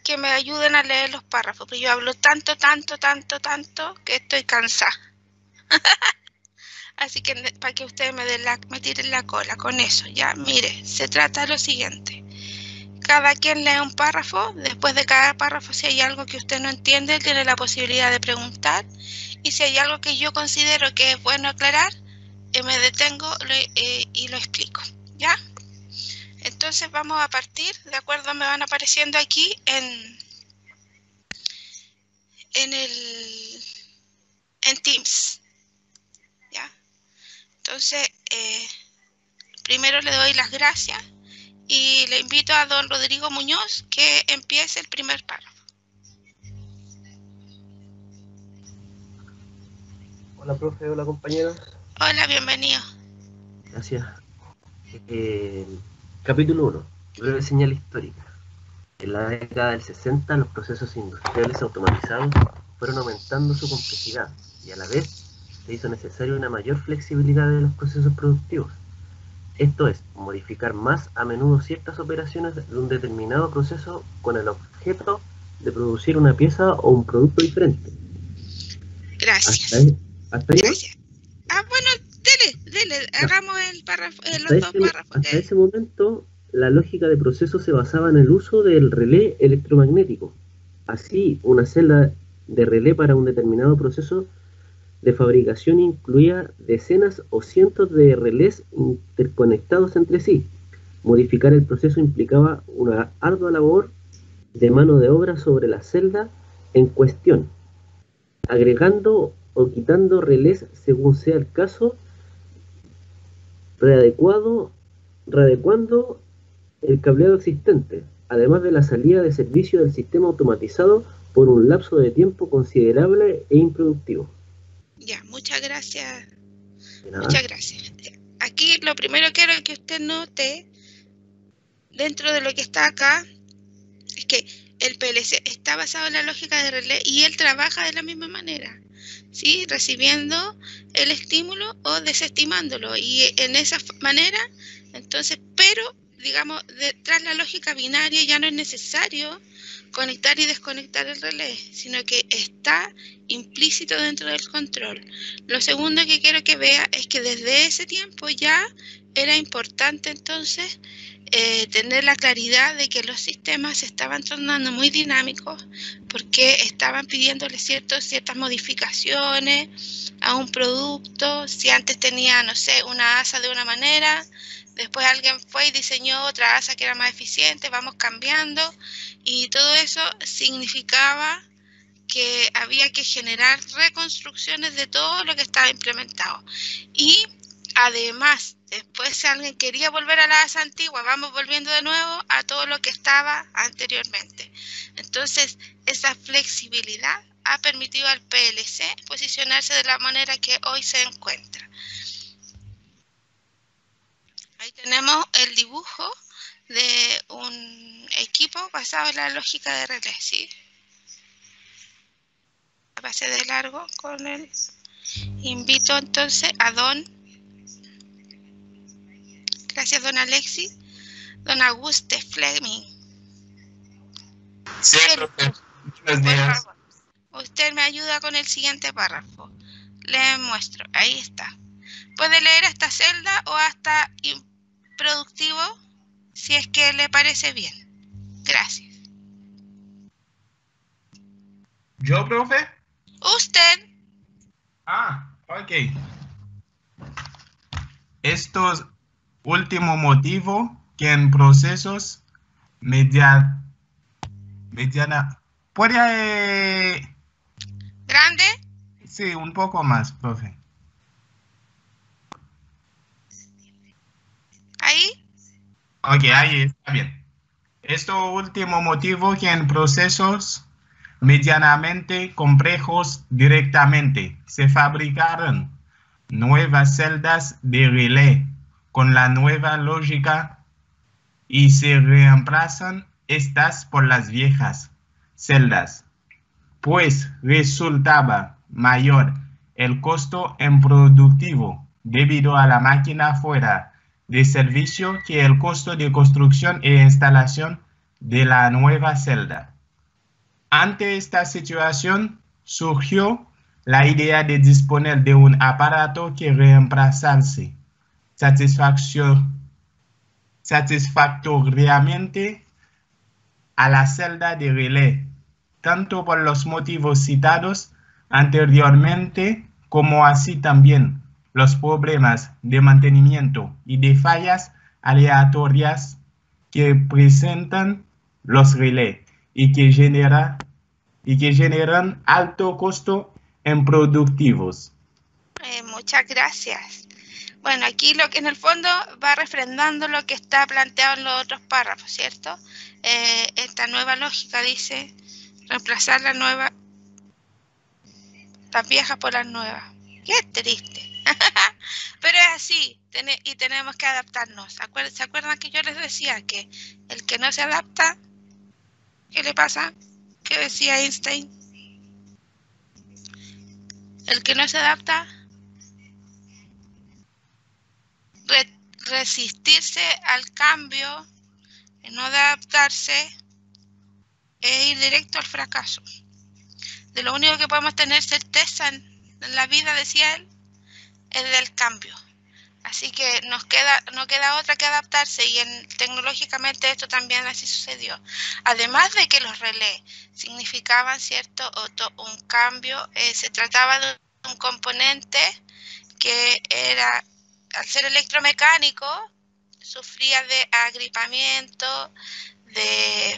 que me ayuden a leer los párrafos, porque yo hablo tanto, que estoy cansada. Así que para que ustedes me tiren la cola con eso, ya, mire, se trata de lo siguiente. Cada quien lee un párrafo, después de cada párrafo, si hay algo que usted no entiende, tiene la posibilidad de preguntar, y si hay algo que yo considero que es bueno aclarar, me detengo y lo explico, ¿ya? Entonces vamos a partir, de acuerdo, me van apareciendo aquí en Teams, ¿ya? Entonces, primero le doy las gracias y le invito a don Rodrigo Muñoz que empiece el primer párrafo. Hola, profe, hola, compañeros. Hola, bienvenido. Gracias. Capítulo 1. Breve señal histórica. En la década del 60, los procesos industriales automatizados fueron aumentando su complejidad y a la vez se hizo necesaria una mayor flexibilidad de los procesos productivos. Esto es, modificar más a menudo ciertas operaciones de un determinado proceso con el objeto de producir una pieza o un producto diferente. Gracias. ¿Hasta ahí? Gracias. Bueno, dele, hagamos el párrafo, los dos párrafos. Hasta ese momento, la lógica de proceso se basaba en el uso del relé electromagnético. Así, una celda de relé para un determinado proceso de fabricación incluía decenas o cientos de relés interconectados entre sí. Modificar el proceso implicaba una ardua labor de mano de obra sobre la celda en cuestión, agregando o quitando relés según sea el caso, readecuando el cableado existente, además de la salida de servicio del sistema automatizado por un lapso de tiempo considerable e improductivo. Ya, muchas gracias. Muchas gracias. Aquí lo primero que quiero que usted note, dentro de lo que está acá, es que el PLC está basado en la lógica de relé y él trabaja de la misma manera, ¿sí? Recibiendo el estímulo o desestimándolo. Y en esa manera, entonces, pero, digamos, tras la lógica binaria ya no es necesario conectar y desconectar el relé, sino que está implícito dentro del control. Lo segundo que quiero que vea es que desde ese tiempo ya era importante entonces tener la claridad de que los sistemas se estaban tornando muy dinámicos porque estaban pidiéndole ciertas modificaciones a un producto. Si antes tenía, no sé, una asa de una manera, después alguien fue y diseñó otra asa que era más eficiente, vamos cambiando, y todo eso significaba que había que generar reconstrucciones de todo lo que estaba implementado. Y además, después si alguien quería volver a la asa antigua, vamos volviendo de nuevo a todo lo que estaba anteriormente. Entonces, esa flexibilidad ha permitido al PLC posicionarse de la manera que hoy se encuentra. Ahí tenemos el dibujo de un equipo basado en la lógica de relé, ¿sí? Pasé de largo con él. Invito entonces a gracias don Alexis, don Auguste Fleming. Sí, profe. Buenos días. Usted me ayuda con el siguiente párrafo. Le muestro, ahí está. Puede leer hasta celda o hasta improductivo, si es que le parece bien. Gracias. ¿Yo, profe? Usted. Ok. Esto es último motivo que en procesos mediana... ¿Puede...? ¿Grande? Sí, un poco más, profe. ¿Ahí? Ok, ahí está bien. Esto último motivo que en procesos medianamente complejos directamente se fabricaron nuevas celdas de relé con la nueva lógica y se reemplazan estas por las viejas celdas, pues resultaba mayor el costo en productivo debido a la máquina fuera de servicio que el costo de construcción e instalación de la nueva celda. Ante esta situación, surgió la idea de disponer de un aparato que reemplazase satisfactoriamente a la celda de relé, tanto por los motivos citados anteriormente como así también los problemas de mantenimiento y de fallas aleatorias que presentan los relés y que generan alto costo en productivos. Muchas gracias. Bueno, aquí lo que en el fondo va refrendando lo que está planteado en los otros párrafos, ¿cierto? Esta nueva lógica dice reemplazar las viejas por las nuevas. Qué triste. Pero es así, y tenemos que adaptarnos. ¿Se acuerdan que yo les decía que el que no se adapta, ¿qué le pasa? ¿Qué decía Einstein? El que no se adapta, resistirse al cambio, y no adaptarse, es ir directo al fracaso. De lo único que podemos tener certeza en la vida, decía él, es del cambio. Así que no queda otra que adaptarse, y tecnológicamente esto también así sucedió. Además de que los relés significaban, ¿cierto?, un cambio, se trataba de un componente que era, al ser electromecánico, sufría de agripamiento, de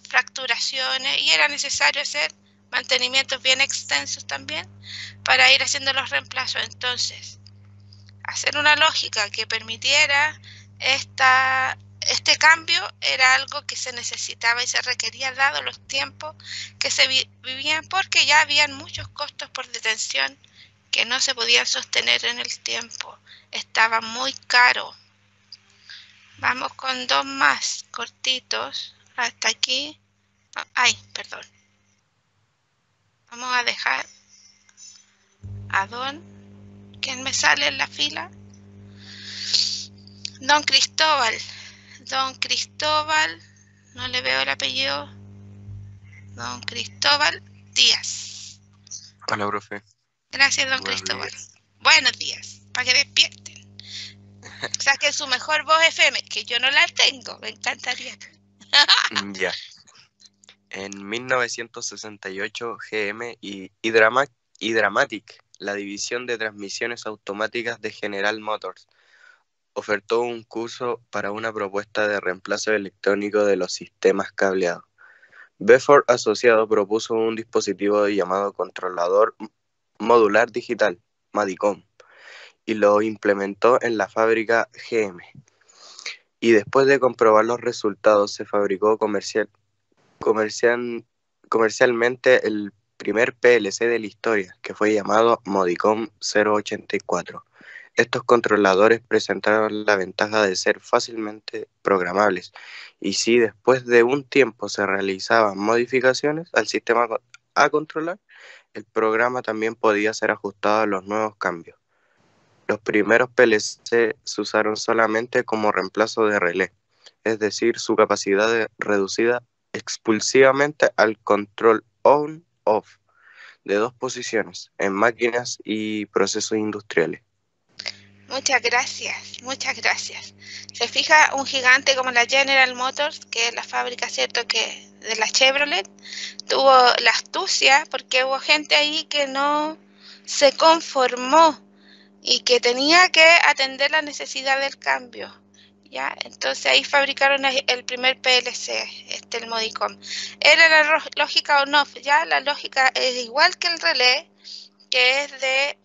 fracturaciones, y era necesario hacer mantenimientos bien extensos también para ir haciendo los reemplazos. Entonces, hacer una lógica que permitiera este cambio era algo que se necesitaba y se requería dado los tiempos que se vivían, porque ya habían muchos costos por detención que no se podían sostener en el tiempo. Estaba muy caro. Vamos con dos más cortitos hasta aquí. Ay, perdón. Vamos a dejar a ¿quién me sale en la fila? Don Cristóbal, no le veo el apellido. Don Cristóbal Díaz. Hola, profe. Gracias, don Cristóbal. Buenos días, para que despierten. Saquen su mejor voz FM, que yo no la tengo, me encantaría. Ya. En 1968, GM y Dramatic, la división de transmisiones automáticas de General Motors, ofertó un curso para una propuesta de reemplazo electrónico de los sistemas cableados. Bedford Asociado propuso un dispositivo llamado controlador modular digital, MADICOM, y lo implementó en la fábrica GM. Y después de comprobar los resultados, se fabricó comercialmente el primer PLC de la historia, que fue llamado Modicom 084. Estos controladores presentaron la ventaja de ser fácilmente programables, y si después de un tiempo se realizaban modificaciones al sistema a controlar, el programa también podía ser ajustado a los nuevos cambios. Los primeros PLC se usaron solamente como reemplazo de relé, es decir, su capacidad reducida expulsivamente al control on-off de dos posiciones en máquinas y procesos industriales. Muchas gracias. Se fija, un gigante como la General Motors, que es la fábrica, ¿cierto?, que de la Chevrolet, tuvo la astucia, porque hubo gente ahí que no se conformó y que tenía que atender la necesidad del cambio, ¿ya? Entonces ahí fabricaron el primer PLC, el Modicom. Era la lógica on-off, ¿ya? La lógica es igual que el relé, que es de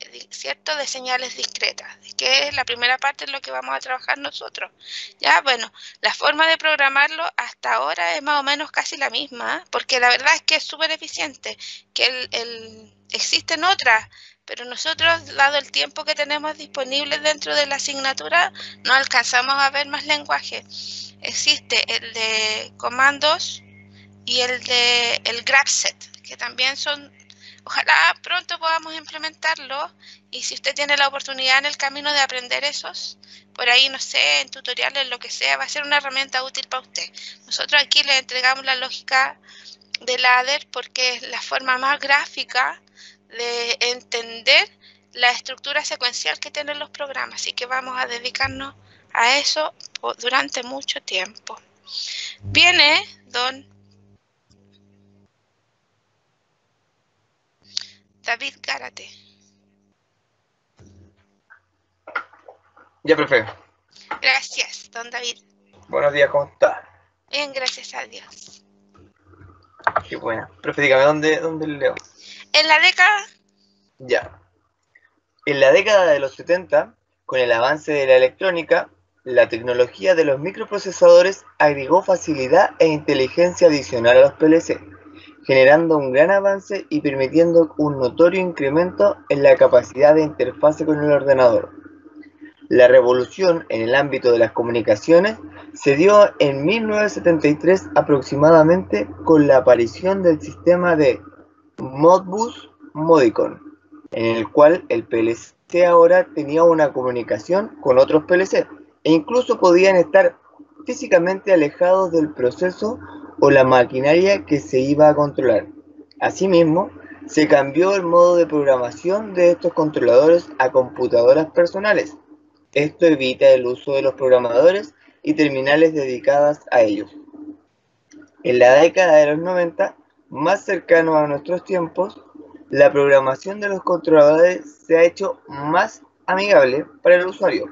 señales discretas, que es la primera parte en lo que vamos a trabajar nosotros. Ya, bueno, la forma de programarlo hasta ahora es más o menos casi la misma, porque la verdad es que es súper eficiente, que existen otras, pero nosotros, dado el tiempo que tenemos disponible dentro de la asignatura, no alcanzamos a ver más lenguaje. Existe el de comandos y el de el grabset, que también son Ojalá pronto podamos implementarlo, y si usted tiene la oportunidad en el camino de aprender esos, por ahí, no sé, en tutoriales, lo que sea, va a ser una herramienta útil para usted. Nosotros aquí le entregamos la lógica de ladder porque es la forma más gráfica de entender la estructura secuencial que tienen los programas, así que vamos a dedicarnos a eso durante mucho tiempo. Viene don David Gárate. Ya, profe. Gracias, don David. Buenos días, ¿cómo está? Bien, gracias a Dios. Qué buena. Profe, dígame, ¿dónde leo? En la década... Ya. En la década de los 70, con el avance de la electrónica, la tecnología de los microprocesadores agregó facilidad e inteligencia adicional a los PLC, generando un gran avance y permitiendo un notorio incremento en la capacidad de interfase con el ordenador. La revolución en el ámbito de las comunicaciones se dio en 1973 aproximadamente con la aparición del sistema de Modbus Modicon, en el cual el PLC ahora tenía una comunicación con otros PLC e incluso podían estar físicamente alejados del proceso o la maquinaria que se iba a controlar. Asimismo, se cambió el modo de programación de estos controladores a computadoras personales. Esto evita el uso de los programadores y terminales dedicadas a ellos. En la década de los 90, más cercano a nuestros tiempos, la programación de los controladores se ha hecho más amigable para el usuario,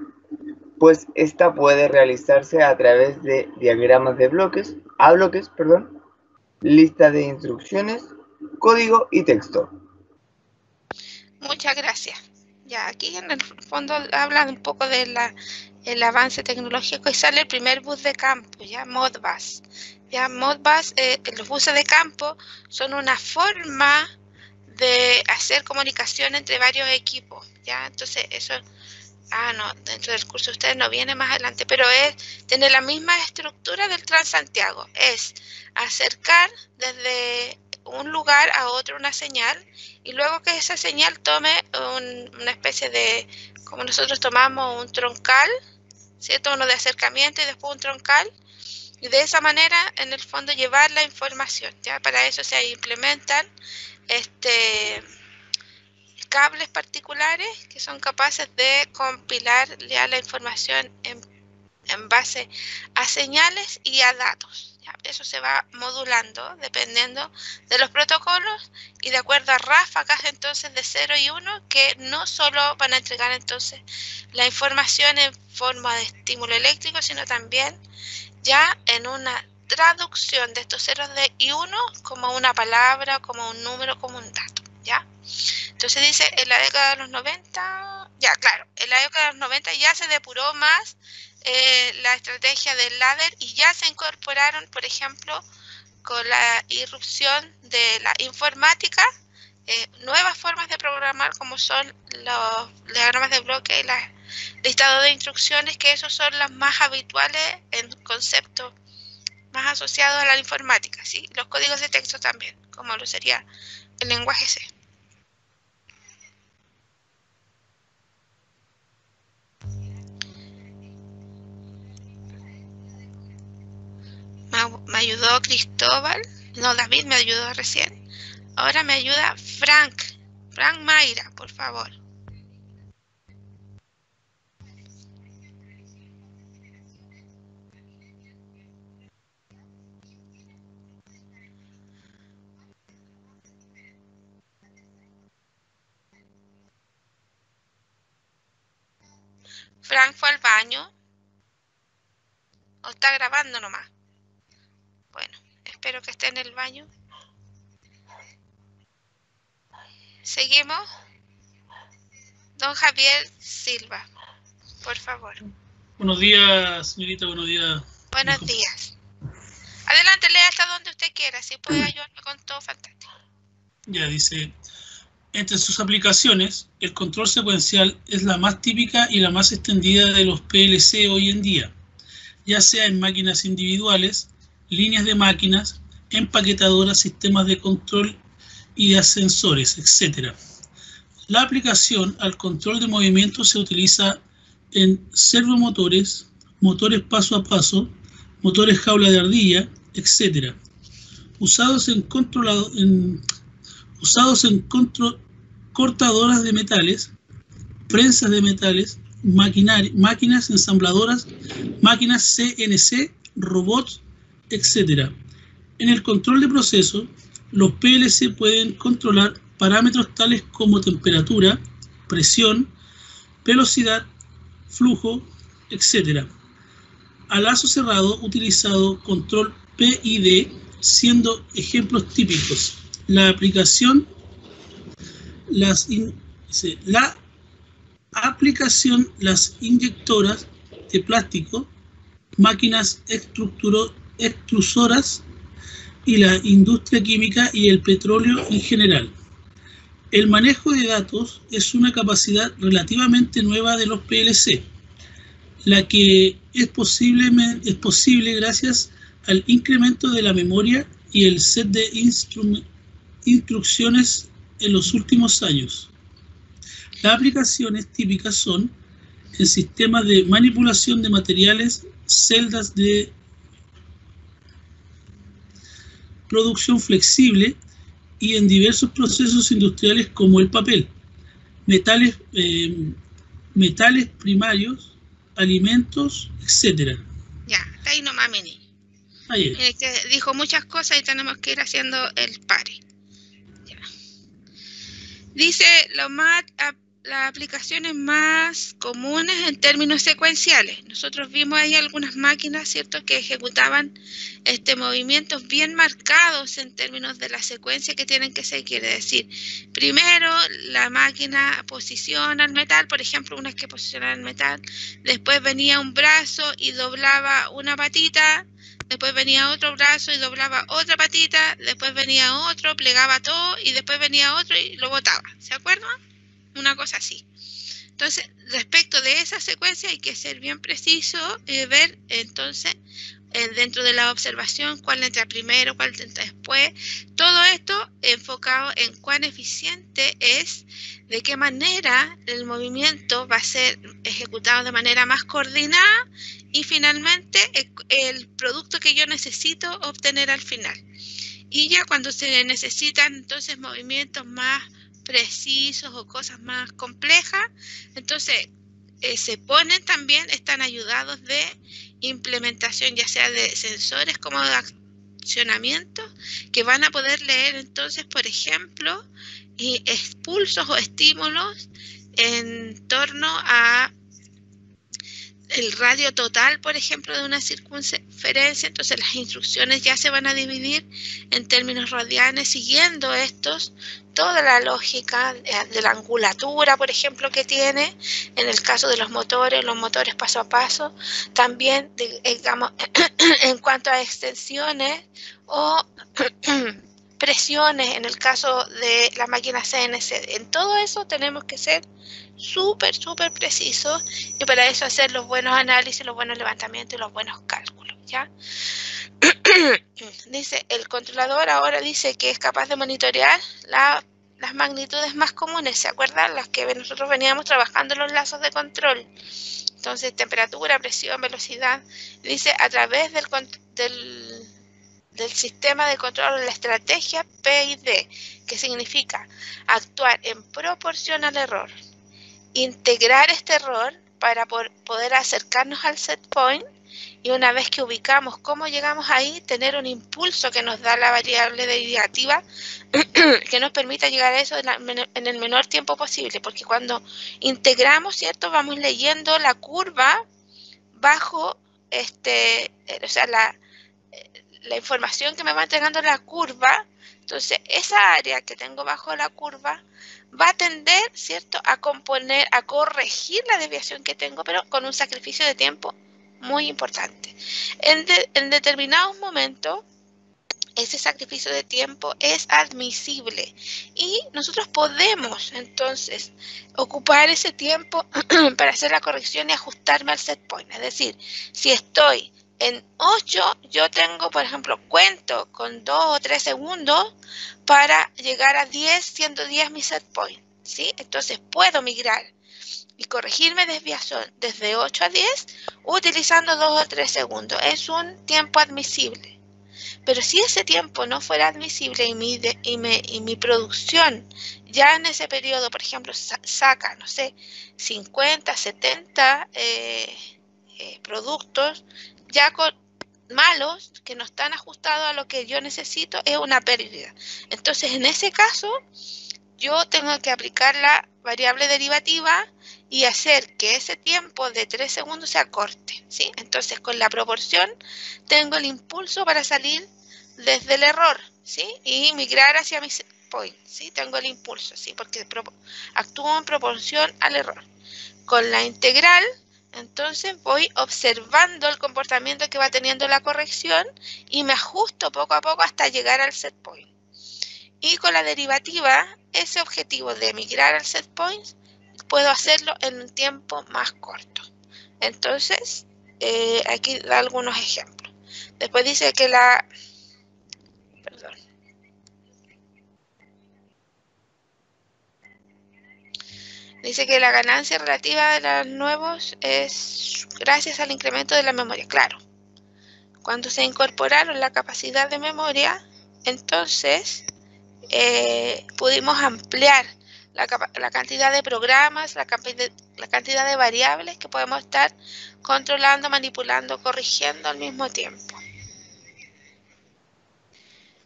pues esta puede realizarse a través de diagramas de bloques, listas de instrucciones, código y texto. Muchas gracias. Ya, aquí en el fondo hablan un poco de el avance tecnológico y sale el primer bus de campo, ya, Modbus. Ya, Modbus, los buses de campo son una forma de hacer comunicación entre varios equipos, ya, entonces eso, dentro del curso de ustedes no viene más adelante, pero tiene la misma estructura del Transantiago, es acercar desde un lugar a otro una señal, y luego que esa señal tome una especie de, como nosotros tomamos un troncal, ¿cierto? Uno de acercamiento y después un troncal, y de esa manera, en el fondo, llevar la información, ¿ya? Para eso se implementan cables particulares que son capaces de compilar ya la información en base a señales y a datos. ¿Ya? Eso se va modulando dependiendo de los protocolos y de acuerdo a ráfagas entonces de 0 y 1 que no solo van a entregar entonces la información en forma de estímulo eléctrico, sino también ya en una traducción de estos ceros y unos como una palabra, como un número, como un dato, ¿ya? Entonces dice, en la década de los 90, ya claro, en la década de los 90 ya se depuró más la estrategia del ladder y ya se incorporaron, por ejemplo, con la irrupción de la informática, nuevas formas de programar como son los diagramas de bloque y los listados de instrucciones, que esos son las más habituales en conceptos más asociados a la informática, ¿sí? Los códigos de texto también, como lo sería el lenguaje C. Me ayudó Cristóbal, no, David me ayudó recién. Ahora me ayuda Frank Mayra, por favor. Frank fue al baño. ¿O está grabando nomás? Bueno, espero que esté en el baño. Seguimos. Don Javier Silva, por favor. Buenos días, señorita, buenos días. Buenos días. Adelante, lea hasta donde usted quiera, si puede ayudarme con todo, fantástico. Ya, dice, entre sus aplicaciones, el control secuencial es la más típica y la más extendida de los PLC hoy en día, ya sea en máquinas individuales, líneas de máquinas, empaquetadoras, sistemas de control y de ascensores, etc. La aplicación al control de movimiento se utiliza en servomotores, motores paso a paso, motores jaula de ardilla, etc. Usados en cortadoras de metales, prensas de metales, máquinas ensambladoras, máquinas CNC, robots, etc. En el control de proceso, los PLC pueden controlar parámetros tales como temperatura, presión, velocidad, flujo, etc. A lazo cerrado utilizado control PID, siendo ejemplos típicos la aplicación, las inyectoras de plástico, máquinas extrusoras y la industria química y el petróleo en general. El manejo de datos es una capacidad relativamente nueva de los PLC, la que es posible gracias al incremento de la memoria y el set de instrucciones en los últimos años. Las aplicaciones típicas son en sistemas de manipulación de materiales, celdas de producción flexible y en diversos procesos industriales como el papel, metales primarios, alimentos, etc. Ya, ahí nomás, Mini. Que dijo muchas cosas y tenemos que ir haciendo el pare. Ya. Dice las aplicaciones más comunes en términos secuenciales. Nosotros vimos ahí algunas máquinas, ¿cierto?, que ejecutaban movimientos bien marcados en términos de la secuencia que tienen que seguir. Es decir, primero la máquina posiciona el metal, por ejemplo, una vez que posiciona el metal, después venía un brazo y doblaba una patita, después venía otro brazo y doblaba otra patita, después venía otro, plegaba todo y después venía otro y lo botaba. ¿Se acuerdan? Una cosa así. Entonces, respecto de esa secuencia hay que ser bien preciso y ver entonces dentro de la observación cuál entra primero, cuál entra después. Todo esto enfocado en cuán eficiente es, de qué manera el movimiento va a ser ejecutado de manera más coordinada y finalmente el producto que yo necesito obtener al final. Y ya cuando se necesitan entonces movimientos más precisos o cosas más complejas, entonces se ponen también, están ayudados de implementación ya sea de sensores como de accionamiento que van a poder leer entonces, por ejemplo, expulsos o estímulos en torno a el radio total, por ejemplo, de una circunferencia. Entonces las instrucciones ya se van a dividir en términos radianes siguiendo toda la lógica de la angulatura, por ejemplo, que tiene en el caso de los motores paso a paso, también digamos en cuanto a extensiones o presiones en el caso de las máquinas CNC. En todo eso tenemos que ser súper precisos y para eso hacer los buenos análisis, los buenos levantamientos y los buenos cálculos, ¿ya? Dice, el controlador ahora dice que es capaz de monitorear las magnitudes más comunes, ¿se acuerdan? Las que nosotros veníamos trabajando en los lazos de control. Entonces, temperatura, presión, velocidad. Dice, a través del sistema de control de la estrategia PID, que significa actuar en proporción al error, integrar este error para poder acercarnos al set point y una vez que ubicamos cómo llegamos ahí, tener un impulso que nos da la variable derivativa que nos permita llegar a eso en el menor tiempo posible, porque cuando integramos, ¿cierto?, vamos leyendo la curva bajo, o sea, la información que me va entregando la curva. Entonces, esa área que tengo bajo la curva va a tender, ¿cierto?, a corregir la desviación que tengo, pero con un sacrificio de tiempo muy importante. En determinados momentos, ese sacrificio de tiempo es admisible y nosotros podemos entonces ocupar ese tiempo para hacer la corrección y ajustarme al set point. Es decir, si estoy En 8 yo tengo, por ejemplo, cuento con 2 o 3 segundos para llegar a 10, siendo 10 mi set point, ¿sí? Entonces puedo migrar y corregir mi desviación desde 8 a 10 utilizando 2 o 3 segundos. Es un tiempo admisible. Pero si ese tiempo no fuera admisible y mi producción ya en ese periodo, por ejemplo, saca, no sé, 50, 70 productos ya malos que no están ajustados a lo que yo necesito, es una pérdida. Entonces, en ese caso, yo tengo que aplicar la variable derivativa y hacer que ese tiempo de 3 segundos se acorte, ¿sí? Entonces, con la proporción tengo el impulso para salir desde el error, ¿sí? Y migrar hacia mi set point, ¿sí? Tengo el impulso, ¿sí? Porque actúo en proporción al error. Con la integral, entonces voy observando el comportamiento que va teniendo la corrección y me ajusto poco a poco hasta llegar al set point. Y con la derivativa, ese objetivo de migrar al set point, puedo hacerlo en un tiempo más corto. Entonces, aquí da algunos ejemplos. Después dice que Dice que la ganancia relativa de los nuevos es gracias al incremento de la memoria. Claro, cuando se incorporaron la capacidad de memoria, entonces pudimos ampliar la cantidad de programas, la cantidad de variables que podemos estar controlando, manipulando, corrigiendo al mismo tiempo.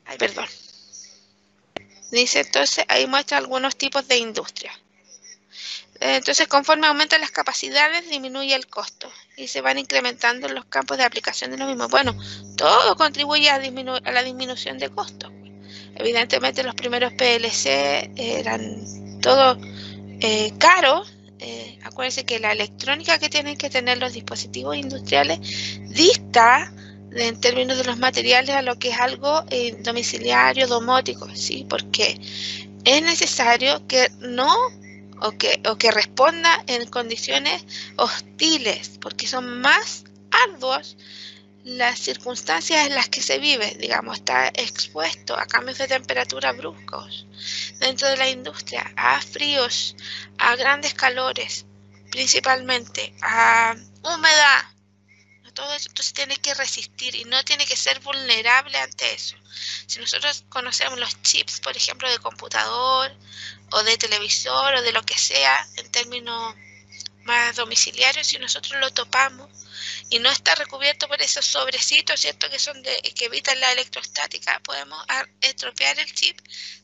Ay, perdón. Dice entonces, ahí muestra algunos tipos de industria. Entonces, conforme aumentan las capacidades, disminuye el costo y se van incrementando los campos de aplicación de lo mismo. Bueno, todo contribuye a la disminución de costos. Evidentemente, los primeros PLC eran todos caros. Acuérdense que la electrónica que tienen que tener los dispositivos industriales dista en términos de los materiales a lo que es algo domiciliario, domótico, ¿sí? Porque es necesario que no o que responda en condiciones hostiles, porque son más arduas las circunstancias en las que se vive, digamos, está expuesto a cambios de temperatura bruscos dentro de la industria, a fríos, a grandes calores, principalmente a humedad, todo eso. Entonces tiene que resistir y no tiene que ser vulnerable ante eso. Si nosotros conocemos los chips, por ejemplo, de computador o de televisor o de lo que sea, en términos más domiciliarios, si nosotros lo topamos y no está recubierto por esos sobrecitos, ¿cierto? Que evitan la electrostática, podemos estropear el chip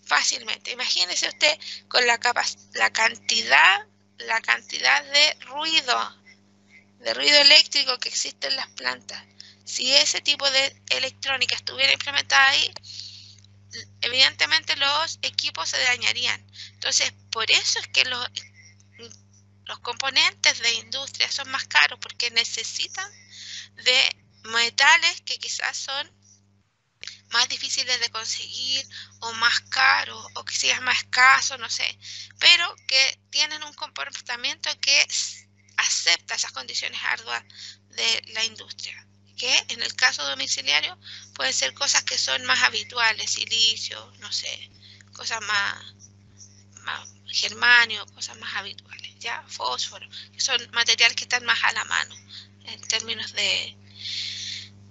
fácilmente. Imagínese usted con la cantidad de ruido eléctrico que existe en las plantas. Si ese tipo de electrónica estuviera implementada ahí, evidentemente los equipos se dañarían. Entonces, por eso es que los componentes de industria son más caros, porque necesitan de metales que quizás son más difíciles de conseguir o más caros o que sean más escasos, no sé, pero que tienen un comportamiento que acepta esas condiciones arduas de la industria, que en el caso domiciliario pueden ser cosas que son más habituales, silicio, no sé, cosas más germanio, cosas más habituales, ya, fósforo, que son materiales que están más a la mano en términos de,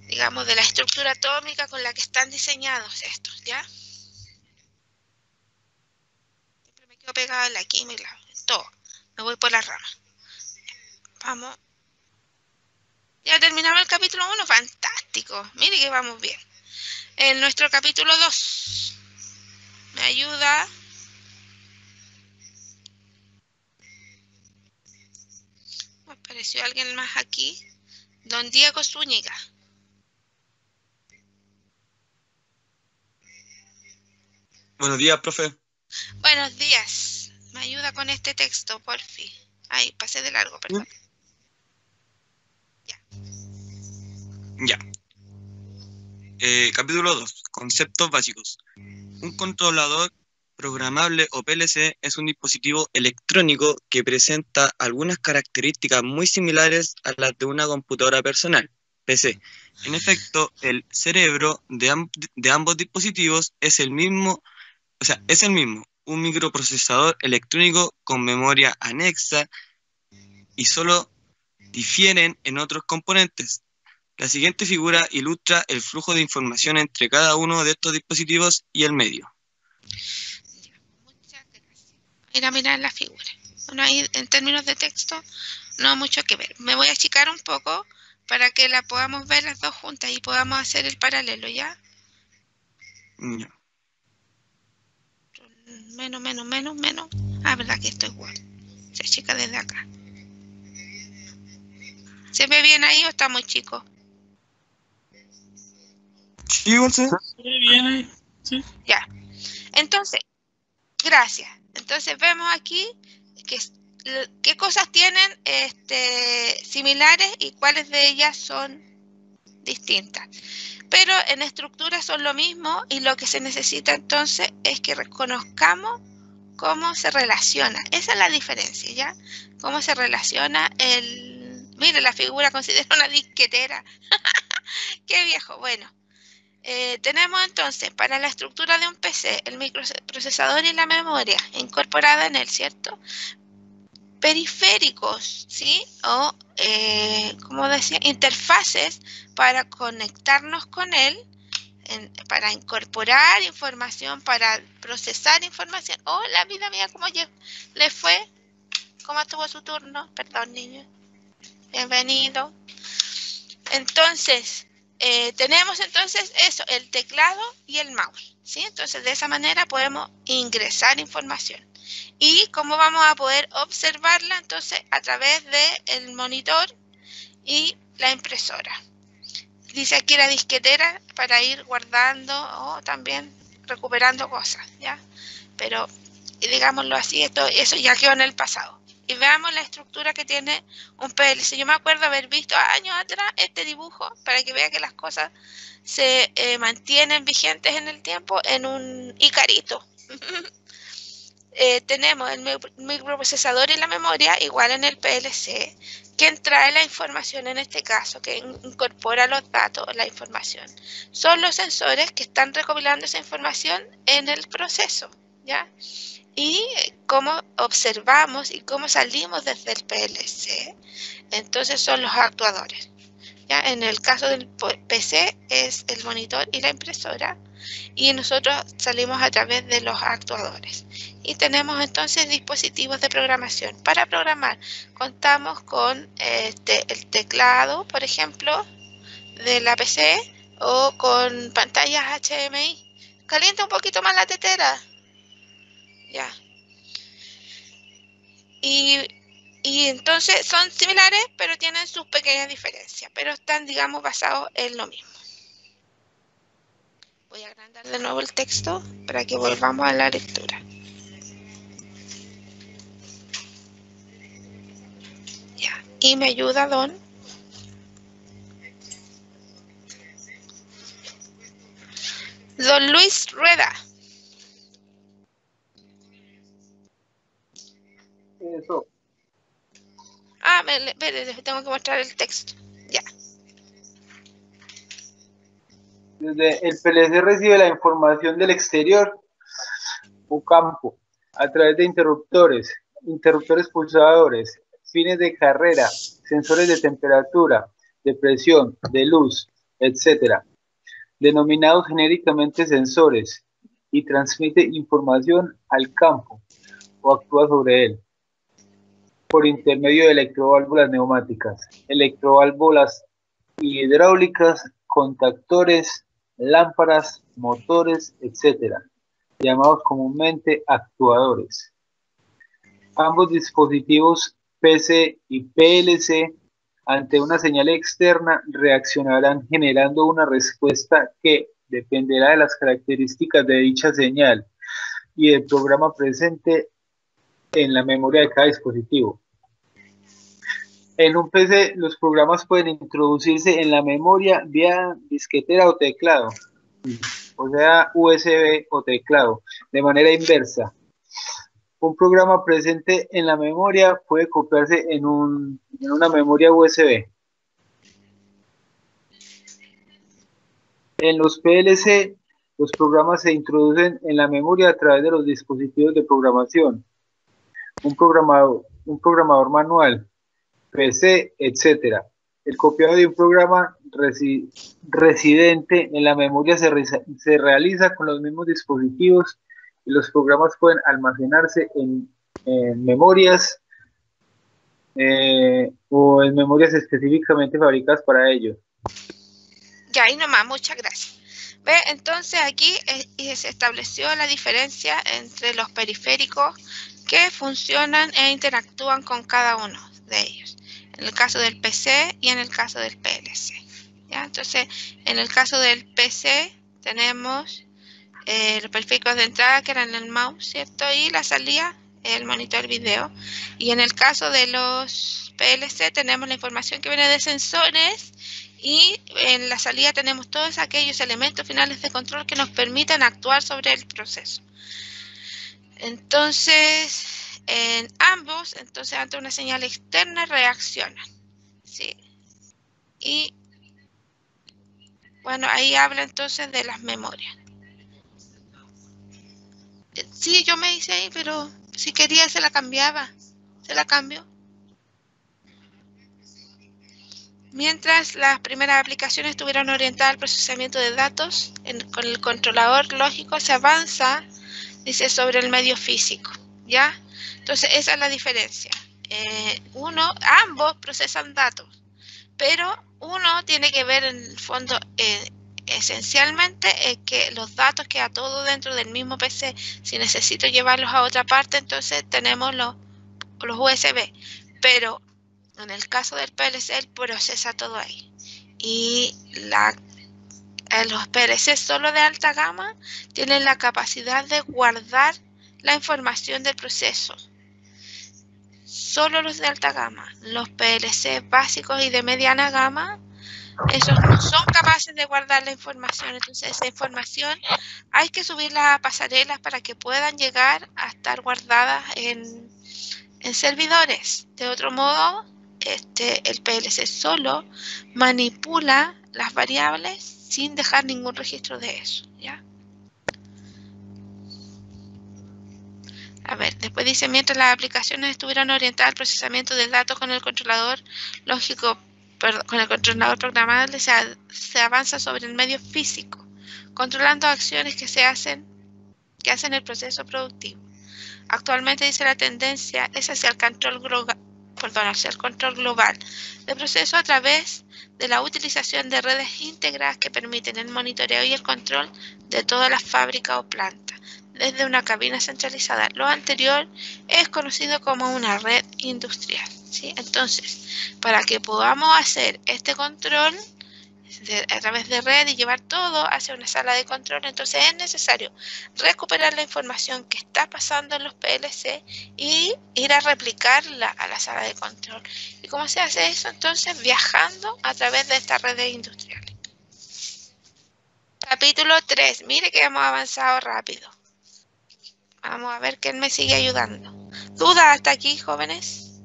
digamos, de la estructura atómica con la que están diseñados estos, ya. Siempre me quedo pegada en la química, en todo, me voy por la rama. Vamos. Ya terminamos el capítulo 1, fantástico, mire que vamos bien. En nuestro capítulo 2, me ayuda... ¿Apareció alguien más aquí? Don Diego Zúñiga. Buenos días, profe. Buenos días. ¿Me ayuda con este texto, porfi? Ay, pasé de largo, perdón. Ya. Capítulo 2. Conceptos básicos. Un controlador programable o PLC es un dispositivo electrónico que presenta algunas características muy similares a las de una computadora personal, PC. En efecto, el cerebro de ambos dispositivos es el mismo, un microprocesador electrónico con memoria anexa y solo difieren en otros componentes. La siguiente figura ilustra el flujo de información entre cada uno de estos dispositivos y el medio. Muchas gracias. Ir a mirar la figura. Bueno, ahí en términos de texto no hay mucho que ver. Me voy a achicar un poco para que la podamos ver las dos juntas y podamos hacer el paralelo, ¿ya? Ya. Menos. Ah, verdad que esto es igual. Se achica desde acá. ¿Se ve bien ahí o está muy chico? Sí, igual se ve. ¿Se ve bien ahí? Sí. Ya. Entonces, gracias. Entonces vemos aquí qué cosas tienen similares y cuáles de ellas son distintas. Pero en estructura son lo mismo y lo que se necesita entonces es que reconozcamos cómo se relaciona. Esa es la diferencia, ¿ya? Cómo se relaciona Mire, la figura considera una disquetera. ¡Qué viejo! Bueno, tenemos entonces para la estructura de un PC el microprocesador y la memoria incorporada en él, ¿cierto? Periféricos, ¿sí? O, como decía, interfaces para conectarnos con él, para incorporar información, para procesar información. Oh, la vida mía, ¿cómo le fue? ¿Cómo tuvo su turno? Perdón, niño. Bienvenido. Entonces, tenemos entonces eso, el teclado y el mouse, ¿sí? Entonces, de esa manera podemos ingresar información. ¿Y cómo vamos a poder observarla? Entonces, a través del monitor y la impresora. Dice aquí la disquetera para ir guardando o también recuperando cosas, ¿ya? Pero, digámoslo así, eso ya quedó en el pasado. Y veamos la estructura que tiene un PLC. Yo me acuerdo haber visto años atrás este dibujo para que vea que las cosas se mantienen vigentes en el tiempo en un Icarito. Tenemos el microprocesador y la memoria igual en el PLC. ¿Quién trae la información en este caso? Que incorpora los datos, la información. Son los sensores que están recopilando esa información en el proceso, ¿ya? Y cómo observamos y cómo salimos desde el PLC, entonces son los actuadores. ¿Ya? En el caso del PC es el monitor y la impresora, y nosotros salimos a través de los actuadores. Y tenemos entonces dispositivos de programación. Para programar contamos con el teclado, por ejemplo, de la PC, o con pantallas HDMI. Calienta un poquito más la tetera. Ya. Y entonces son similares, pero tienen sus pequeñas diferencias, pero están, digamos, basados en lo mismo. Voy a agrandar de nuevo el texto para que volvamos a la lectura. Ya. Y me ayuda Don Luis Rueda. Eso. Ah, tengo que mostrar el texto. Ya. Desde el PLC recibe la información del exterior o campo a través de interruptores pulsadores, fines de carrera, sensores de temperatura, de presión, de luz, etc., denominados genéricamente sensores, y transmite información al campo o actúa sobre él por intermedio de electroválvulas neumáticas, electroválvulas hidráulicas, contactores, lámparas, motores, etc., llamados comúnmente actuadores. Ambos dispositivos PC y PLC, ante una señal externa, reaccionarán generando una respuesta que dependerá de las características de dicha señal y del programa presente en la memoria de cada dispositivo. En un PC, los programas pueden introducirse en la memoria vía disquetera o teclado, o sea, USB o teclado, de manera inversa. Un programa presente en la memoria puede copiarse en una memoria USB. En los PLC, los programas se introducen en la memoria a través de los dispositivos de programación. Un programador manual, PC, etc. El copiado de un programa residente en la memoria se realiza con los mismos dispositivos y los programas pueden almacenarse en memorias o en memorias específicamente fabricadas para ello. Ya, ahí nomás, muchas gracias. ¿Ve? Entonces aquí se estableció la diferencia entre los periféricos que funcionan e interactúan con cada uno de ellos. En el caso del PC y en el caso del PLC. ¿Ya? Entonces, en el caso del PC tenemos los periféricos de entrada que eran el mouse, ¿cierto? Y la salida, el monitor video. Y en el caso de los PLC tenemos la información que viene de sensores y en la salida tenemos todos aquellos elementos finales de control que nos permiten actuar sobre el proceso. Entonces, en ambos, entonces ante una señal externa reaccionan, ¿sí? Y bueno, ahí habla entonces de las memorias. Sí, yo me hice ahí, pero si quería se la cambiaba. Se la cambio. Mientras las primeras aplicaciones estuvieron orientadas al procesamiento de datos, con el controlador lógico se avanza, dice, sobre el medio físico, ¿ya? Entonces esa es la diferencia. Ambos procesan datos, pero uno tiene que ver en el fondo esencialmente que los datos quedan todo dentro del mismo PC. Si necesito llevarlos a otra parte, entonces tenemos los USB, pero en el caso del PLC él procesa todo ahí. Y los PLC solo de alta gama tienen la capacidad de guardar la información del proceso. Solo los de alta gama. Los PLC básicos y de mediana gama, esos no son capaces de guardar la información. Entonces esa información hay que subirla a pasarelas para que puedan llegar a estar guardadas en servidores. De otro modo, el PLC solo manipula las variables sin dejar ningún registro de eso, ¿ya? A ver, después dice, mientras las aplicaciones estuvieron orientadas al procesamiento de datos con el controlador lógico, con el controlador programable, se avanza sobre el medio físico, controlando acciones que hacen el proceso productivo. Actualmente, dice, la tendencia es hacia el control global de proceso a través de la utilización de redes íntegras que permiten el monitoreo y el control de todas las fábricas o plantas desde una cabina centralizada. Lo anterior es conocido como una red industrial, ¿sí? Entonces, para que podamos hacer este control a través de red y llevar todo hacia una sala de control, entonces es necesario recuperar la información que está pasando en los PLC y ir a replicarla a la sala de control. ¿Y cómo se hace eso? Entonces viajando a través de estas redes industriales. Capítulo 3. Mire que hemos avanzado rápido. Vamos a ver quién me sigue ayudando. ¿Dudas hasta aquí, jóvenes?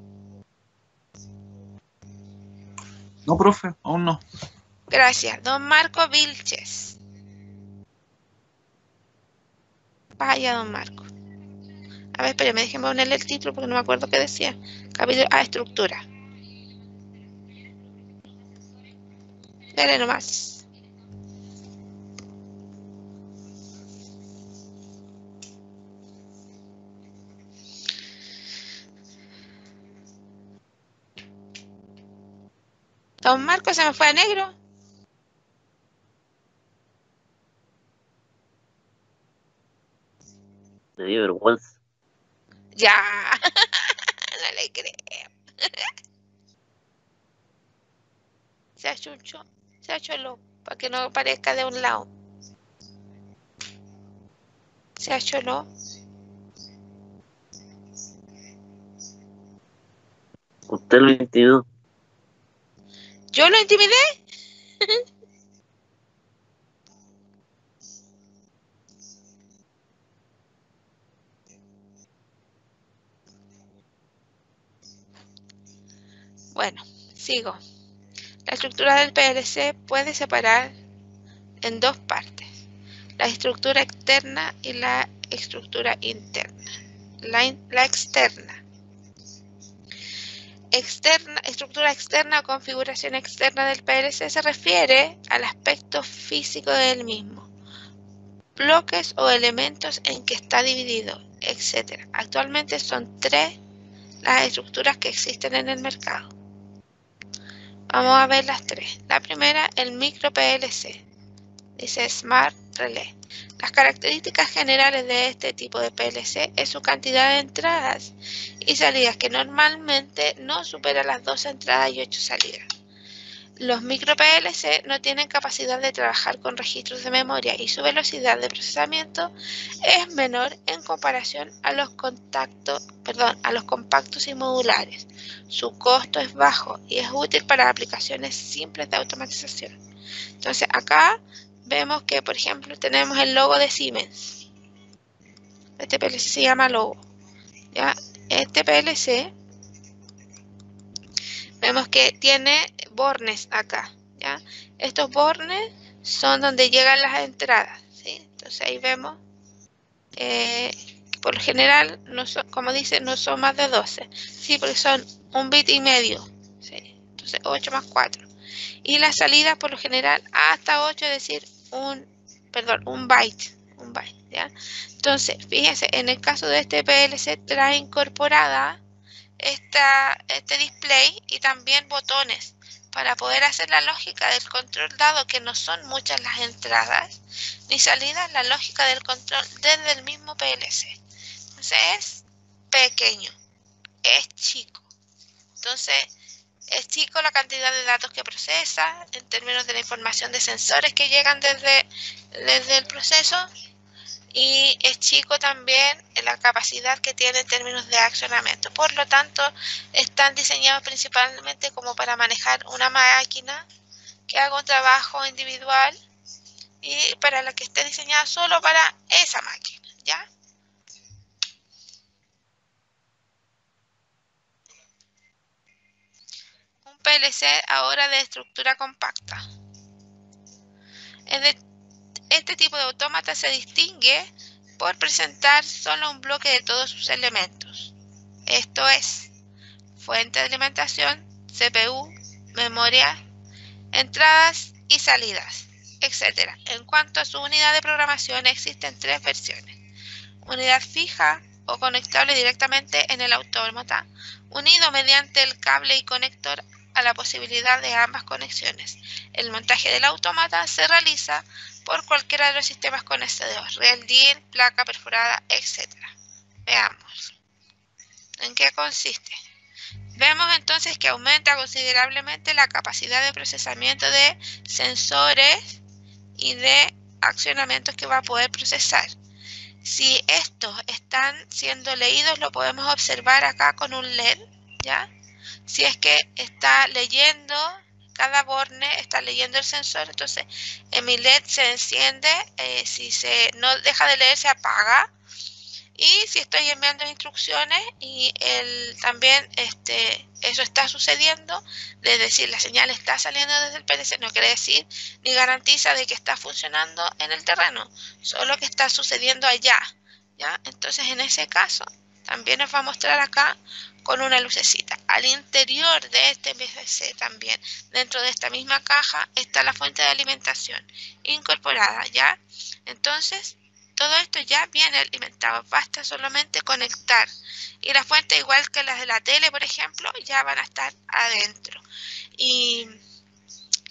No, profe, aún no. Gracias. Don Marco Vilches. Vaya, don Marco. A ver, espérame, déjenme ponerle el título porque no me acuerdo qué decía. Capítulo A, estructura. Dale nomás. Don Marco se me fue a negro. Me dio vergüenza. Ya, no le creo. Se acholó, para que no parezca de un lado. Se acholó. Usted lo intimidó. ¿Yo lo intimidé? Bueno, sigo. La estructura del PLC puede separar en dos partes, la estructura externa y la estructura interna. La externa, estructura externa o configuración externa del PLC se refiere al aspecto físico del mismo, bloques o elementos en que está dividido, etc. Actualmente son 3 las estructuras que existen en el mercado. Vamos a ver las 3. La primera, el micro PLC. Dice Smart Relay. Las características generales de este tipo de PLC es su cantidad de entradas y salidas, que normalmente no supera las 12 entradas y 8 salidas. Los micro PLC no tienen capacidad de trabajar con registros de memoria y su velocidad de procesamiento es menor en comparación a los compactos y modulares. Su costo es bajo y es útil para aplicaciones simples de automatización. Entonces acá vemos que, por ejemplo, tenemos el logo de Siemens. Este PLC se llama logo. ¿Ya? Este PLC vemos que tiene bornes acá. ¿Ya? Estos bornes son donde llegan las entradas. ¿Sí? Entonces ahí vemos que por lo general, no son, como dice, no son más de 12. Sí, porque son 1,5 bits. ¿Sí? Entonces 8 más 4. Y las salidas por lo general hasta 8, es decir, un byte. ¿Ya? Entonces, fíjense, en el caso de este PLC trae incorporada este display y también botones para poder hacer la lógica del control, dado que no son muchas las entradas ni salidas, la lógica del control desde el mismo PLC. Entonces es pequeño, es chico. Entonces es chico la cantidad de datos que procesa en términos de la información de sensores que llegan desde el proceso, y es chico también la capacidad que tiene en términos de accionamiento. Por lo tanto, están diseñados principalmente como para manejar una máquina que haga un trabajo individual y para la que esté diseñada solo para esa máquina, ¿ya? Un PLC ahora de estructura compacta. Este tipo de autómata se distingue por presentar solo un bloque de todos sus elementos. Esto es fuente de alimentación, CPU, memoria, entradas y salidas, etc. En cuanto a su unidad de programación, existen 3 versiones. Unidad fija o conectable directamente en el autómata, unido mediante el cable y conector a la posibilidad de ambas conexiones. El montaje del autómata se realiza por cualquiera de los sistemas conectores, real DIN, placa perforada, etc. Veamos en qué consiste. Vemos entonces que aumenta considerablemente la capacidad de procesamiento de sensores y de accionamientos que va a poder procesar. Si estos están siendo leídos, lo podemos observar acá con un LED, ¿ya? Si es que está leyendo, cada borne está leyendo el sensor, entonces mi LED se enciende, si no deja de leer se apaga, y si estoy enviando instrucciones y también eso está sucediendo, es decir, la señal está saliendo desde el PLC, no quiere decir ni garantiza de que está funcionando en el terreno, solo que está sucediendo allá, ¿ya? Entonces en ese caso también nos va a mostrar acá con una lucecita. Al interior de este PLC también, dentro de esta misma caja, está la fuente de alimentación incorporada, ¿ya? Entonces todo esto ya viene alimentado, basta solamente conectar. Y las fuentes, igual que las de la tele, por ejemplo, ya van a estar adentro. Y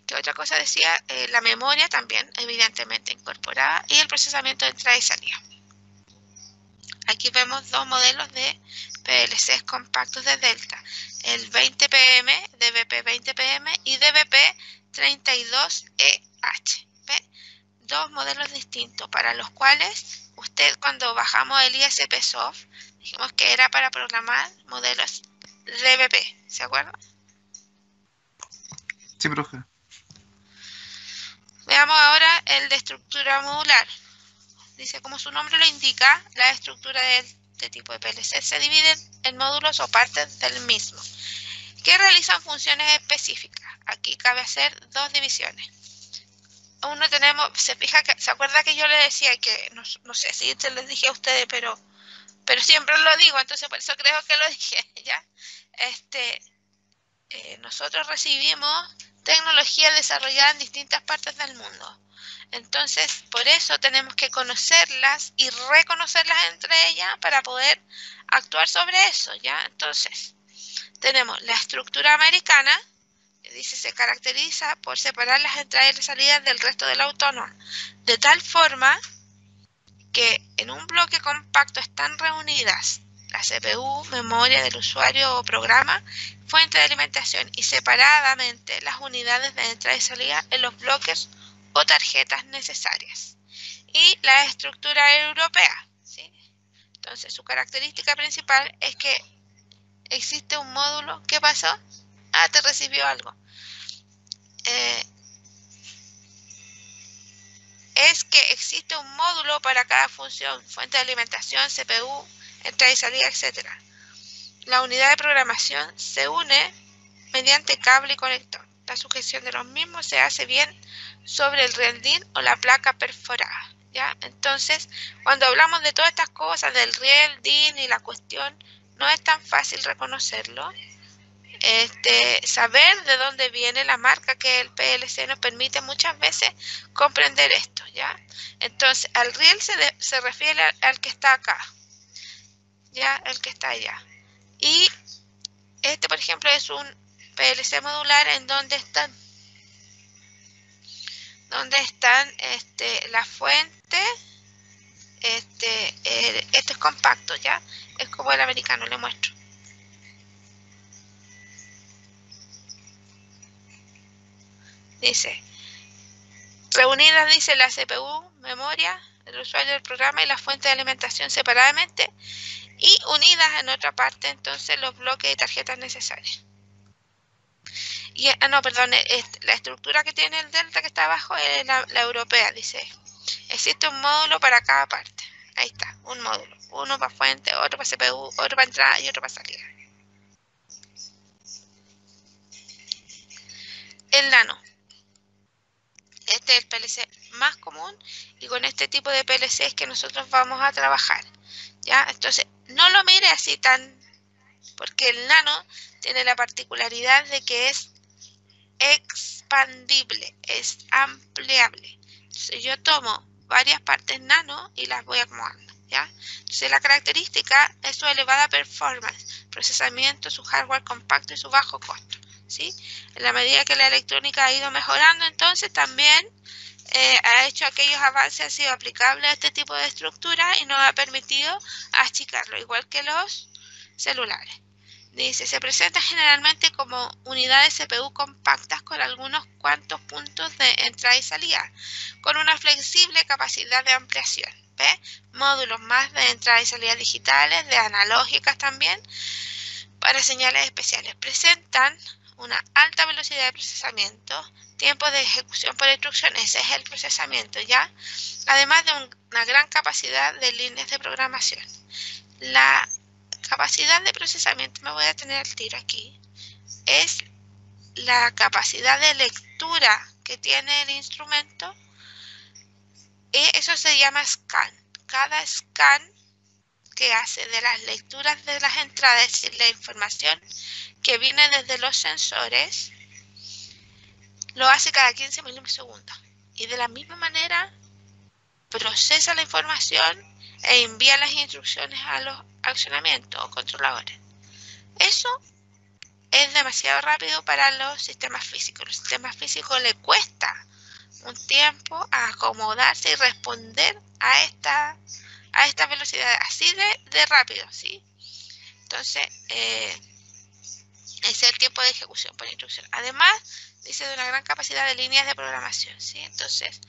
¿qué otra cosa decía? La memoria también, evidentemente incorporada, y el procesamiento de entrada y salida. Aquí vemos 2 modelos de PLCs compactos de Delta, el 20PM, DVP-20PM y DVP-32EH. 2 modelos distintos para los cuales usted, cuando bajamos el ISP Soft, dijimos que era para programar modelos DVP, ¿se acuerdan? Sí, profe. Veamos ahora el de estructura modular. Dice, como su nombre lo indica, la estructura de este tipo de PLC se dividen en módulos o partes del mismo, que realizan funciones específicas. Aquí cabe hacer 2 divisiones. aún no tenemos, se fija que, ¿se acuerda que yo le decía que, no sé si se les dije a ustedes, pero siempre lo digo, entonces por eso creo que lo dije, ¿ya? Nosotros recibimos tecnología desarrollada en distintas partes del mundo. Entonces, por eso tenemos que conocerlas y reconocerlas entre ellas para poder actuar sobre eso, ¿ya? Entonces, tenemos la estructura americana, que dice se caracteriza por separar las entradas y las salidas del resto del autónomo, de tal forma que en un bloque compacto están reunidas la CPU, memoria del usuario o programa, fuente de alimentación y separadamente las unidades de entrada y salida en los bloques o tarjetas necesarias. Y la estructura europea, ¿sí? Entonces su característica principal es que existe un módulo. ¿Qué pasó? Ah, te recibió algo. Es que existe un módulo para cada función, fuente de alimentación, CPU, entrada y salida, etc. La unidad de programación se une mediante cable y conector. La sujeción de los mismos se hace bien sobre el riel DIN o la placa perforada, ¿ya? Entonces, cuando hablamos de todas estas cosas, del riel DIN y la cuestión, no es tan fácil reconocerlo. Saber de dónde viene la marca que el PLC nos permite muchas veces comprender esto, ¿ya? Entonces, al riel se refiere al que está acá, ¿ya? El que está allá. Y por ejemplo, es un PLC modular en donde están la fuente. Este es compacto, ¿ya? Es como el americano, le muestro. Dice, reunidas, dice, la CPU, memoria, el usuario del programa y la fuente de alimentación separadamente y unidas en otra parte, entonces, los bloques y tarjetas necesarias. Y, no, perdón, la estructura que tiene el Delta que está abajo es la europea, dice. Existe un módulo para cada parte. Ahí está, un módulo. Uno para fuente, otro para CPU, otro para entrada y otro para salida. El nano. Este es el PLC más común y con este tipo de PLC es que nosotros vamos a trabajar, ¿ya? Entonces, no lo mire así tan... porque el nano tiene la particularidad de que es expandible, es ampliable. Entonces, yo tomo varias partes nano y las voy acomodando, ¿ya? Entonces, la característica es su elevada performance, procesamiento, su hardware compacto y su bajo costo, ¿sí? En la medida que la electrónica ha ido mejorando, entonces también ha hecho aquellos avances, ha sido aplicable a este tipo de estructura y nos ha permitido achicarlo, igual que los celulares. Dice, se presenta generalmente como unidades CPU compactas con algunos cuantos puntos de entrada y salida, con una flexible capacidad de ampliación. ¿Ve? Módulos más de entrada y salida digitales, de analógicas también, para señales especiales. Presentan una alta velocidad de procesamiento, tiempo de ejecución por instrucciones, ese es el procesamiento, ¿ya? Además de una gran capacidad de líneas de programación. La capacidad de procesamiento, me voy a tener el tiro aquí, es la capacidad de lectura que tiene el instrumento, y eso se llama scan. Cada scan que hace de las lecturas de las entradas, es decir, la información que viene desde los sensores, lo hace cada 15 milisegundos. Y de la misma manera procesa la información e envía las instrucciones a los accionamientos o controladores. Eso es demasiado rápido para los sistemas físicos. Los sistemas físicos le cuesta un tiempo a acomodarse y responder a esta velocidad, así de rápido, ¿sí? Entonces, ese es el tiempo de ejecución por instrucción. Además, dice de una gran capacidad de líneas de programación, ¿sí? Entonces,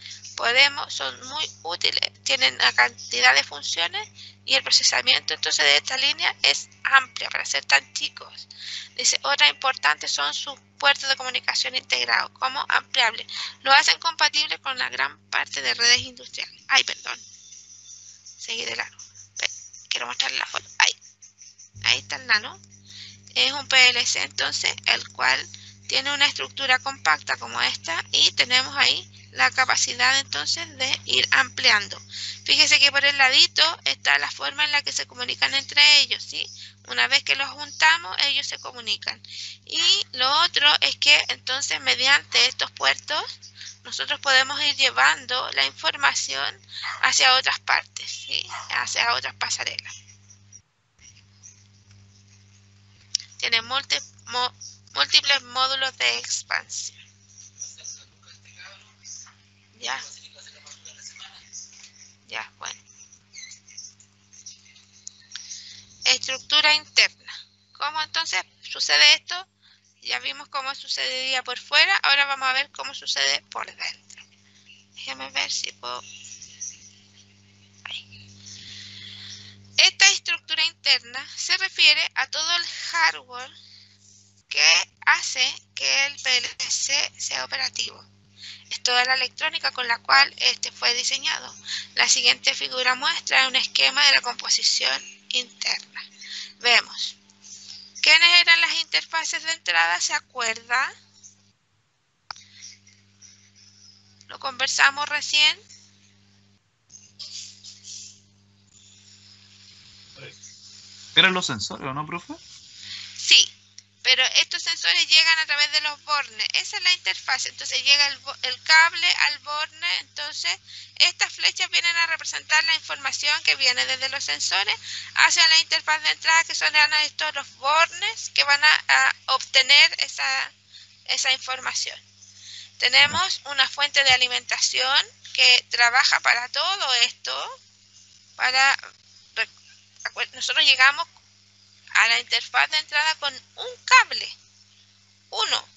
son muy útiles, tienen una cantidad de funciones y el procesamiento entonces de esta línea es amplia para ser tan chicos. Dice, otra importante son sus puertos de comunicación integrados como ampliables. Lo hacen compatible con la gran parte de redes industriales. Ay, perdón. Seguí de largo. Quiero mostrarle la foto. Ahí está el nano. Es un PLC entonces, el cual tiene una estructura compacta como esta y tenemos ahí la capacidad entonces de ir ampliando. Fíjese que por el ladito está la forma en la que se comunican entre ellos, ¿sí? Una vez que los juntamos, ellos se comunican. Y lo otro es que entonces mediante estos puertos nosotros podemos ir llevando la información hacia otras partes, ¿sí? Hacia otras pasarelas. Tiene múltiples módulos de expansión. Ya. Ya, bueno. Estructura interna. ¿Cómo entonces sucede esto? Ya vimos cómo sucedería por fuera, ahora vamos a ver cómo sucede por dentro. Déjame ver si puedo... Ahí. Esta estructura interna se refiere a todo el hardware que hace que el PLC sea operativo. Es toda la electrónica con la cual este fue diseñado. La siguiente figura muestra un esquema de la composición interna. Vemos. ¿Quiénes eran las interfaces de entrada? ¿Se acuerda? Lo conversamos recién. ¿Eran los sensores o no, profe? Sí, pero estos sensores llegan a través de los bornes. Esa es la interfaz. Entonces llega el cable al borne. Entonces estas flechas vienen a representar la información que viene desde los sensores hacia la interfaz de entrada, que son estos los bornes que van a obtener esa información. Tenemos una fuente de alimentación que trabaja para todo esto. Nosotros llegamos a la interfaz de entrada con un cable, uno,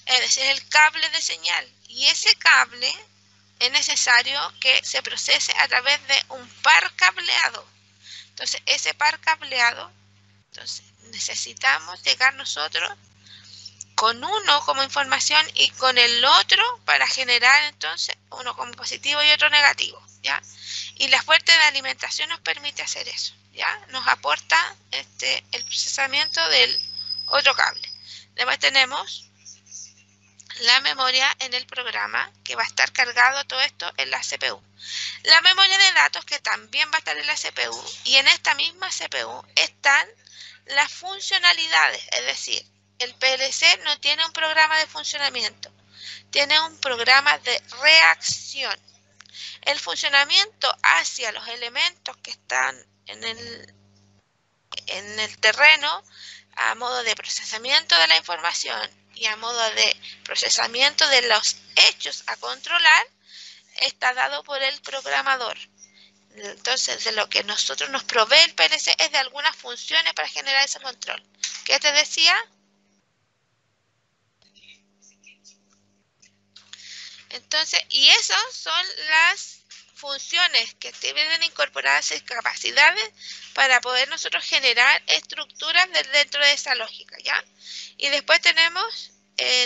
es decir, el cable de señal, y ese cable es necesario que se procese a través de un par cableado. Entonces ese par cableado, entonces necesitamos llegar nosotros con uno como información y con el otro para generar entonces uno como positivo y otro negativo, ¿ya? Y la fuente de alimentación nos permite hacer eso, ¿ya? Nos aporta el procesamiento del otro cable. Después tenemos la memoria en el programa, que va a estar cargado todo esto en la CPU. La memoria de datos, que también va a estar en la CPU, y en esta misma CPU están las funcionalidades, es decir, el PLC no tiene un programa de funcionamiento, tiene un programa de reacción. El funcionamiento hacia los elementos que están en el terreno, a modo de procesamiento de la información y a modo de procesamiento de los hechos a controlar, está dado por el programador. Entonces, de lo que nosotros nos provee el PLC es de algunas funciones para generar ese control. ¿Qué te decía? Entonces, y esas son las funciones que vienen incorporadas en capacidades para poder nosotros generar estructuras dentro de esa lógica, ¿ya? Y después tenemos,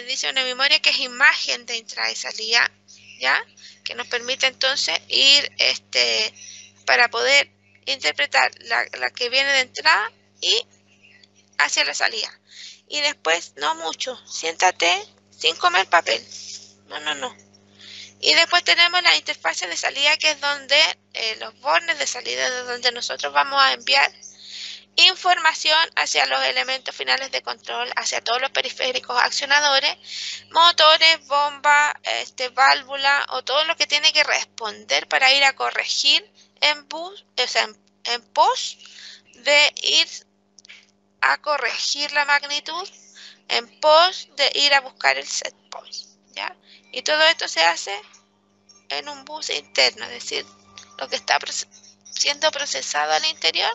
dice una memoria que es imagen de entrada y salida, ¿ya? Que nos permite entonces ir, para poder interpretar la que viene de entrada y hacia la salida. Y después, no mucho, siéntate sin comer papel. No. Y después tenemos la interfaz de salida, que es donde los bornes de salida, de donde nosotros vamos a enviar información hacia los elementos finales de control, hacia todos los periféricos accionadores, motores, bombas, válvula o todo lo que tiene que responder para ir a corregir en pos de ir a corregir la magnitud, en pos de ir a buscar el set point, ¿ya? Y todo esto se hace en un bus interno, es decir, lo que está siendo procesado al interior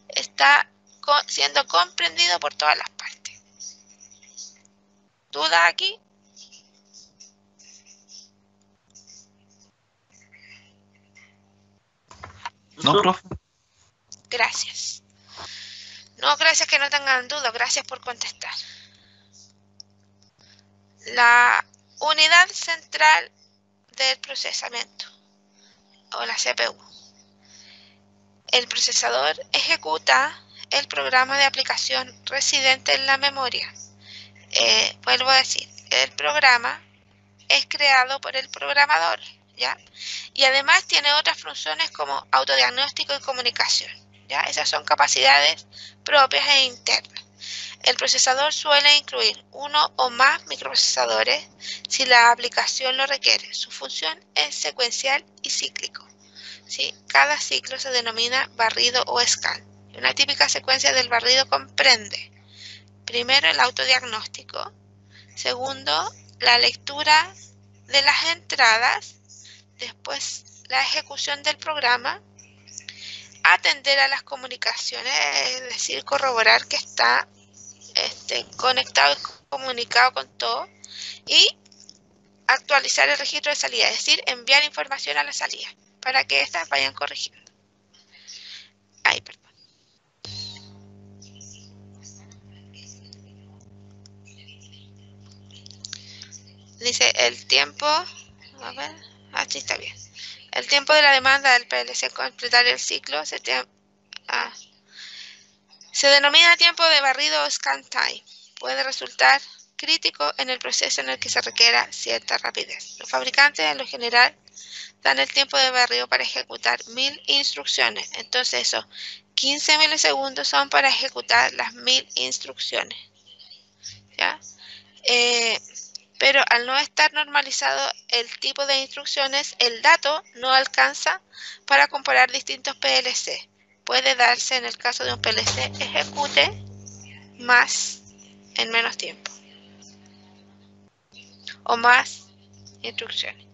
está siendo comprendido por todas las partes. ¿Duda aquí? No, profe. Gracias. No, gracias que no tengan duda, gracias por contestar. La unidad central del procesamiento o la CPU. El procesador ejecuta el programa de aplicación residente en la memoria. Vuelvo a decir, el programa es creado por el programador, ¿ya? Y además tiene otras funciones como autodiagnóstico y comunicación, ¿ya? Esas son capacidades propias e internas. El procesador suele incluir uno o más microprocesadores si la aplicación lo requiere. Su función es secuencial y cíclico, ¿sí? Cada ciclo se denomina barrido o scan. Una típica secuencia del barrido comprende, primero, el autodiagnóstico, segundo, la lectura de las entradas, después la ejecución del programa, atender a las comunicaciones, es decir, corroborar que está conectado y comunicado con todo, y actualizar el registro de salida, es decir, enviar información a la salida para que éstas vayan corrigiendo. Ay, perdón. Dice el tiempo, a ver, aquí está bien. El tiempo de la demanda del PLC completar el ciclo se denomina tiempo de barrido o scan time. Puede resultar crítico en el proceso en el que se requiera cierta rapidez. Los fabricantes en lo general dan el tiempo de barrido para ejecutar 1000 instrucciones. Entonces esos 15 milisegundos son para ejecutar las 1000 instrucciones, ¿ya? Pero al no estar normalizado el tipo de instrucciones, el dato no alcanza para comparar distintos PLC. Puede darse en el caso de un PLC ejecute más en menos tiempo o más instrucciones.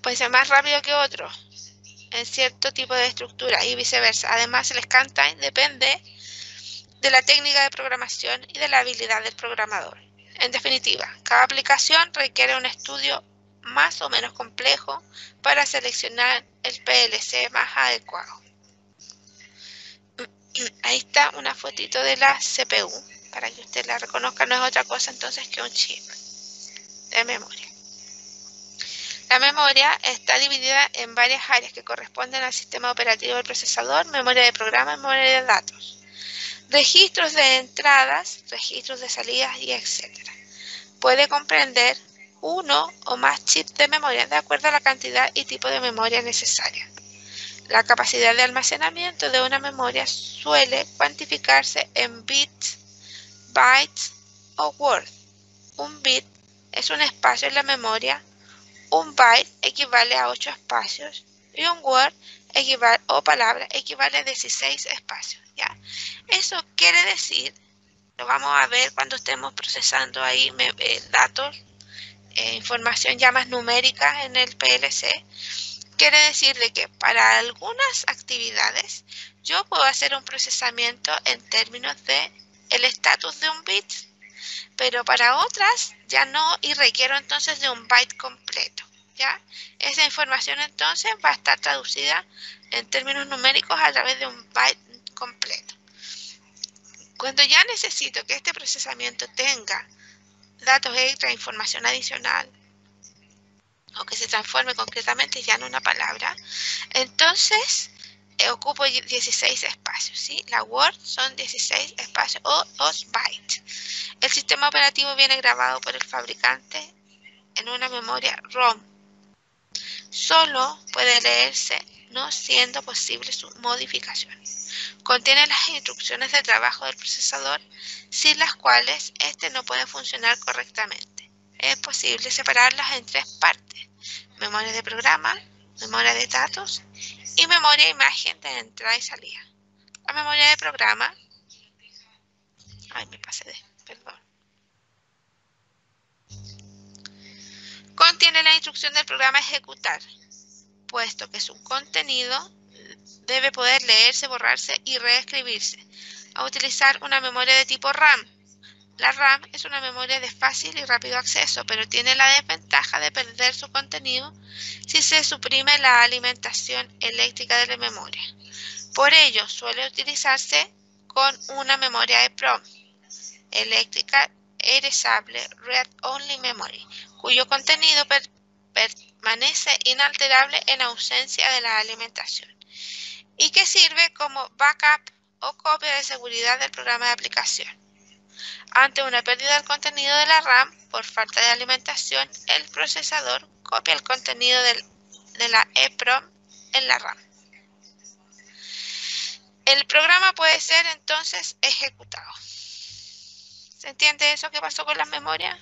Puede ser más rápido que otro en cierto tipo de estructura y viceversa. Además, el scan time depende de la técnica de programación y de la habilidad del programador. En definitiva, cada aplicación requiere un estudio más o menos complejo para seleccionar el PLC más adecuado. Ahí está una fotito de la CPU, para que usted la reconozca, no es otra cosa entonces que un chip de memoria. La memoria está dividida en varias áreas que corresponden al sistema operativo del procesador, memoria de programa y memoria de datos. Registros de entradas, registros de salidas y etc. Puede comprender uno o más chips de memoria de acuerdo a la cantidad y tipo de memoria necesaria. La capacidad de almacenamiento de una memoria suele cuantificarse en bits, bytes o words. Un bit es un espacio en la memoria, un byte equivale a 8 espacios y un word o palabra equivale a 16 espacios. ¿Ya? Eso quiere decir, lo vamos a ver cuando estemos procesando ahí datos, información ya más numérica en el PLC. Quiere decir de que para algunas actividades yo puedo hacer un procesamiento en términos de el estatus de un bit, pero para otras ya no, y requiero entonces de un byte completo, ¿ya? Esa información entonces va a estar traducida en términos numéricos a través de un byte completo. Cuando ya necesito que este procesamiento tenga datos extra, información adicional, o que se transforme concretamente ya en una palabra, entonces ocupo 16 espacios, ¿sí? La Word son 16 espacios o 2 bytes. El sistema operativo viene grabado por el fabricante en una memoria ROM. Solo puede leerse, no siendo posible su modificación. Contiene las instrucciones de trabajo del procesador, sin las cuales este no puede funcionar correctamente. Es posible separarlas en 3 partes: memoria de programa, memoria de datos y memoria imagen de entrada y salida. La memoria de programa, contiene la instrucción del programa ejecutar, puesto que su contenido debe poder leerse, borrarse y reescribirse. A utilizar una memoria de tipo RAM. La RAM es una memoria de fácil y rápido acceso, pero tiene la desventaja de perder su contenido si se suprime la alimentación eléctrica de la memoria. Por ello, suele utilizarse con una memoria EEPROM, Electrical Erasable Read Only Memory, cuyo contenido permanece inalterable en ausencia de la alimentación, y que sirve como backup o copia de seguridad del programa de aplicación. Ante una pérdida del contenido de la RAM por falta de alimentación, el procesador copia el contenido de la EEPROM en la RAM. El programa puede ser entonces ejecutado. ¿Se entiende eso que pasó con las memorias?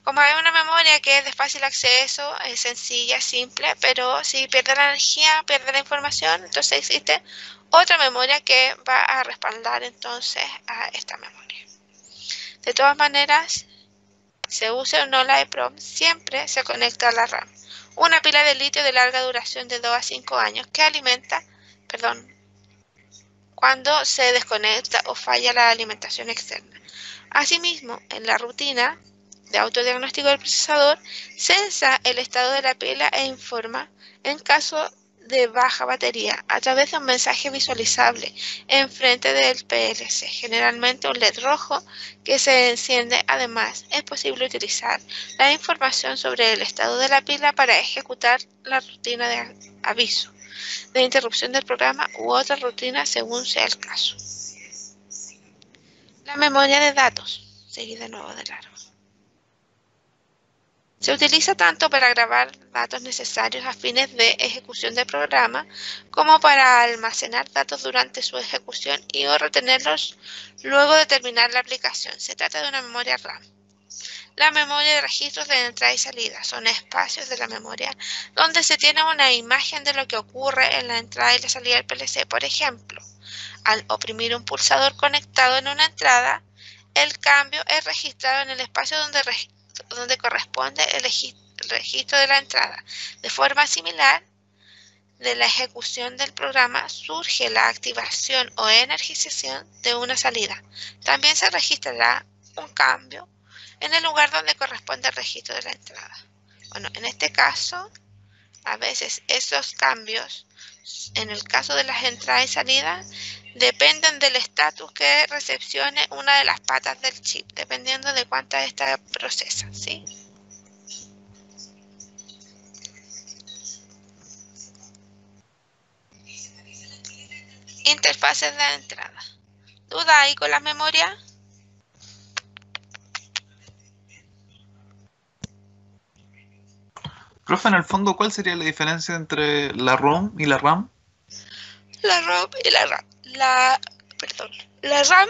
Como hay una memoria que es de fácil acceso, es sencilla, simple, pero si pierde la energía, pierde la información, entonces existe otra memoria que va a respaldar entonces a esta memoria. De todas maneras, se use o no la EEPROM, siempre se conecta a la RAM. Una pila de litio de larga duración de 2 a 5 años que alimenta, cuando se desconecta o falla la alimentación externa. Asimismo, en la rutina de autodiagnóstico del procesador, censa el estado de la pila e informa en caso de baja batería a través de un mensaje visualizable enfrente del PLC, generalmente un LED rojo que se enciende. Además, es posible utilizar la información sobre el estado de la pila para ejecutar la rutina de aviso de interrupción del programa u otra rutina según sea el caso. La memoria de datos, seguí de nuevo de largo. Se utiliza tanto para grabar datos necesarios a fines de ejecución del programa como para almacenar datos durante su ejecución y o retenerlos luego de terminar la aplicación. Se trata de una memoria RAM. La memoria de registros de entrada y salida son espacios de la memoria donde se tiene una imagen de lo que ocurre en la entrada y la salida del PLC. Por ejemplo, al oprimir un pulsador conectado en una entrada, el cambio es registrado en el espacio donde corresponde el registro de la entrada. De forma similar, de la ejecución del programa surge la activación o energización de una salida. También se registrará un cambio en el lugar donde corresponde el registro de la entrada. Bueno, en este caso, a veces esos cambios, en el caso de las entradas y salidas, dependen del estatus que recepcione una de las patas del chip, dependiendo de cuántas esta procesa, ¿sí? Interfaces de entrada. ¿Duda ahí con las memorias? Profe, en el fondo, ¿cuál sería la diferencia entre la ROM y la RAM? La ROM y la RAM. La RAM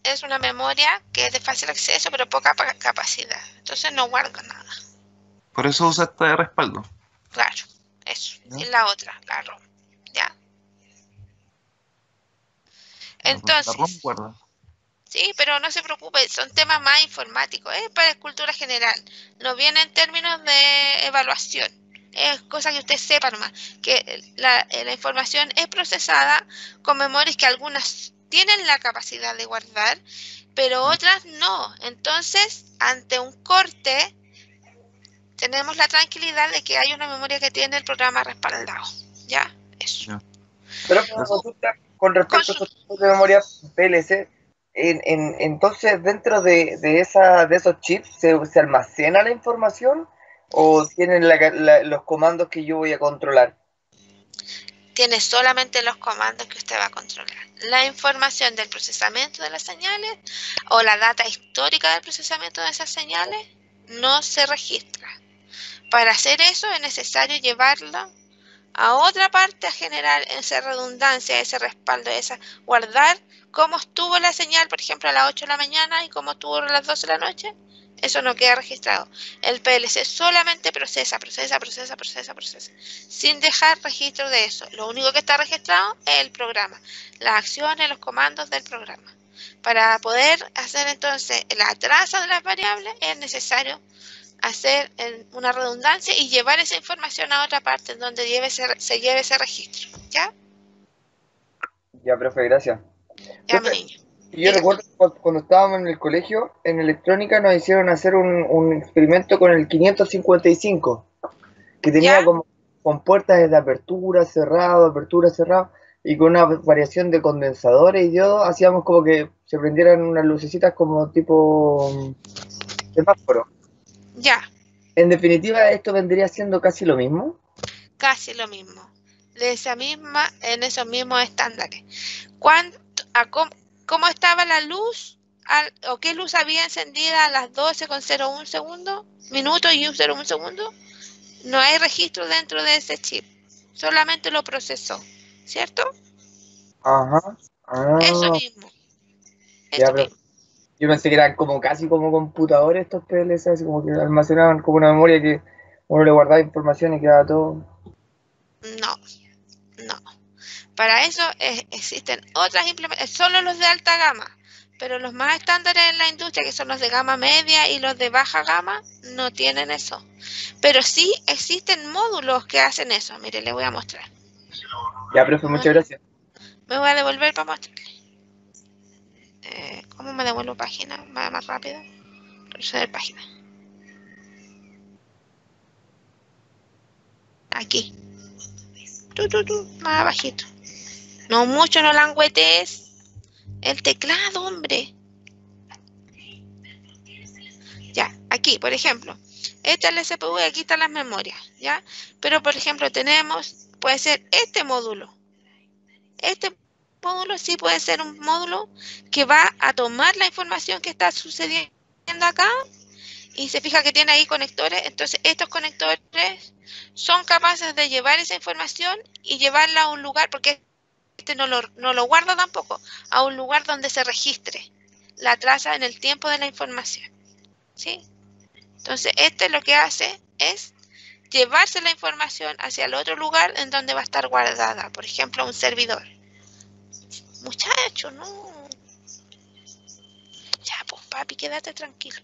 es una memoria que es de fácil acceso pero poca capacidad. Entonces no guarda nada. Por eso usa esta de respaldo. Claro, eso. ¿Ya? Y la otra, la ROM. ¿Ya? Entonces, la ROM guarda. sí, pero no se preocupe, son temas más informáticos, es para cultura general, no viene en términos de evaluación, es cosa que usted sepa nomás, que la información es procesada con memorias que algunas tienen la capacidad de guardar, pero otras no. Entonces, ante un corte, tenemos la tranquilidad de que hay una memoria que tiene el programa respaldado, ¿ya? Eso. Ya. Pero una consulta con respecto a estos tipos de memoria PLC. Entonces, dentro de esos chips, ¿se almacena la información o tienen los comandos que yo voy a controlar? Tiene solamente los comandos que usted va a controlar. La información del procesamiento de las señales o la data histórica del procesamiento de esas señales no se registra. Para hacer eso es necesario llevarlo a otra parte a generar esa redundancia, ese respaldo, guardar cómo estuvo la señal, por ejemplo, a las 8 de la mañana y cómo estuvo a las 12 de la noche. Eso no queda registrado. El PLC solamente procesa, sin dejar registro de eso. Lo único que está registrado es el programa, las acciones, los comandos del programa. Para poder hacer entonces la traza de las variables es necesario hacer una redundancia y llevar esa información a otra parte en donde se lleve ese registro. ¿Ya? Ya, profe, gracias. Ya, Profe, mi niño. yo recuerdo cuando estábamos en el colegio, en electrónica nos hicieron hacer un experimento con el 555, que tenía ¿Ya? como con puertas de apertura, cerrado, y con una variación de condensadores y diodos, hacíamos como que se prendieran unas lucecitas como tipo semáforo. Ya. En definitiva, esto vendría siendo casi lo mismo. Casi lo mismo. En esos mismos estándares. ¿Cómo estaba la luz o qué luz había encendida a las 12,01 segundos, minutos y 01 segundo, no hay registro dentro de ese chip. Solamente lo procesó, ¿cierto? Ajá. Eso mismo. Ya, Esto pero mismo. yo pensé que eran como casi como computadores estos PLC, así como que almacenaban como una memoria que uno le guardaba información y quedaba todo. No. Para eso existen otras implementaciones, solo los de alta gama, pero los más estándares en la industria, que son los de gama media y los de baja gama, no tienen eso. Pero sí existen módulos que hacen eso. Mire, le voy a mostrar. Ya, profe, muchas gracias. Me voy a devolver para mostrarle. ¿Cómo me devuelvo página? Más rápido. Retroceder página. Aquí. Más abajito. No mucho, no langüetes. El teclado, hombre. Ya, aquí, por ejemplo. Esta es la CPU y aquí están las memorias, ¿ya? Pero, por ejemplo, puede ser este módulo. Este módulo sí puede ser un módulo que va a tomar la información que está sucediendo acá y se fija que tiene ahí conectores. Entonces, estos conectores son capaces de llevar esa información y llevarla a un lugar, porque este no lo guarda tampoco, a un lugar donde se registre la traza en el tiempo de la información, ¿sí? Entonces, este lo que hace es llevarse la información hacia el otro lugar en donde va a estar guardada, por ejemplo, un servidor. Muchacho, no. Ya, pues, papi, quédate tranquilo.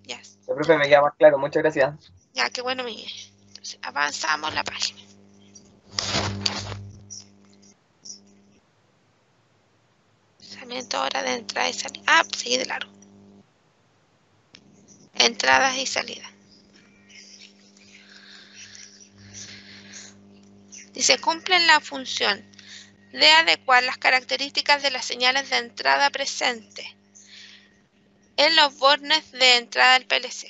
Ya. El profe me queda más claro, muchas gracias. Ya, qué bueno, Miguel. Entonces, avanzamos la página. Lanzamiento ahora de entrada y salida. Ah, seguí de largo. Entradas y salidas. Dice, cumplen la función de adecuar las características de las señales de entrada presente en los bornes de entrada del PLC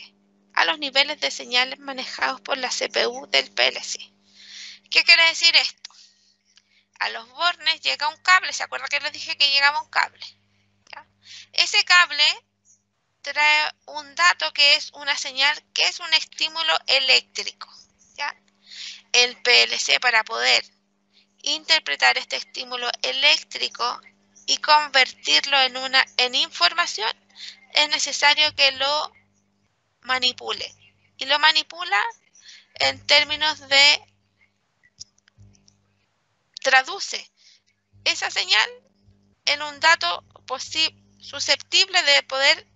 a los niveles de señales manejados por la CPU del PLC. ¿Qué quiere decir esto? A los bornes llega un cable, ¿se acuerda que les dije que llegaba un cable? ¿Ya? Ese cable trae un dato que es una señal, que es un estímulo eléctrico, ¿ya? El PLC, para poder interpretar este estímulo eléctrico y convertirlo en información, es necesario que lo manipule. Y lo manipula en términos de traduce esa señal en un dato susceptible de poder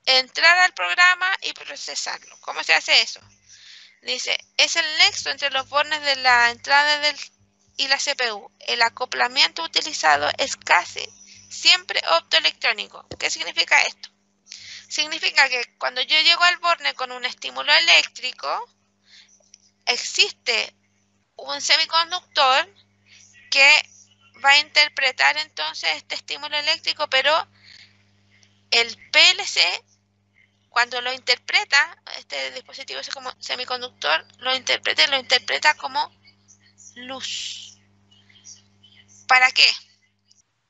entrar al programa y procesarlo. ¿Cómo se hace eso? Dice, es el nexo entre los bornes de la entrada y la CPU. El acoplamiento utilizado es casi siempre optoelectrónico. ¿Qué significa esto? Significa que cuando yo llego al borne con un estímulo eléctrico, existe un semiconductor que va a interpretar entonces este estímulo eléctrico, pero el PLC, cuando lo interpreta, este dispositivo es como semiconductor, lo interpreta como luz. ¿Para qué?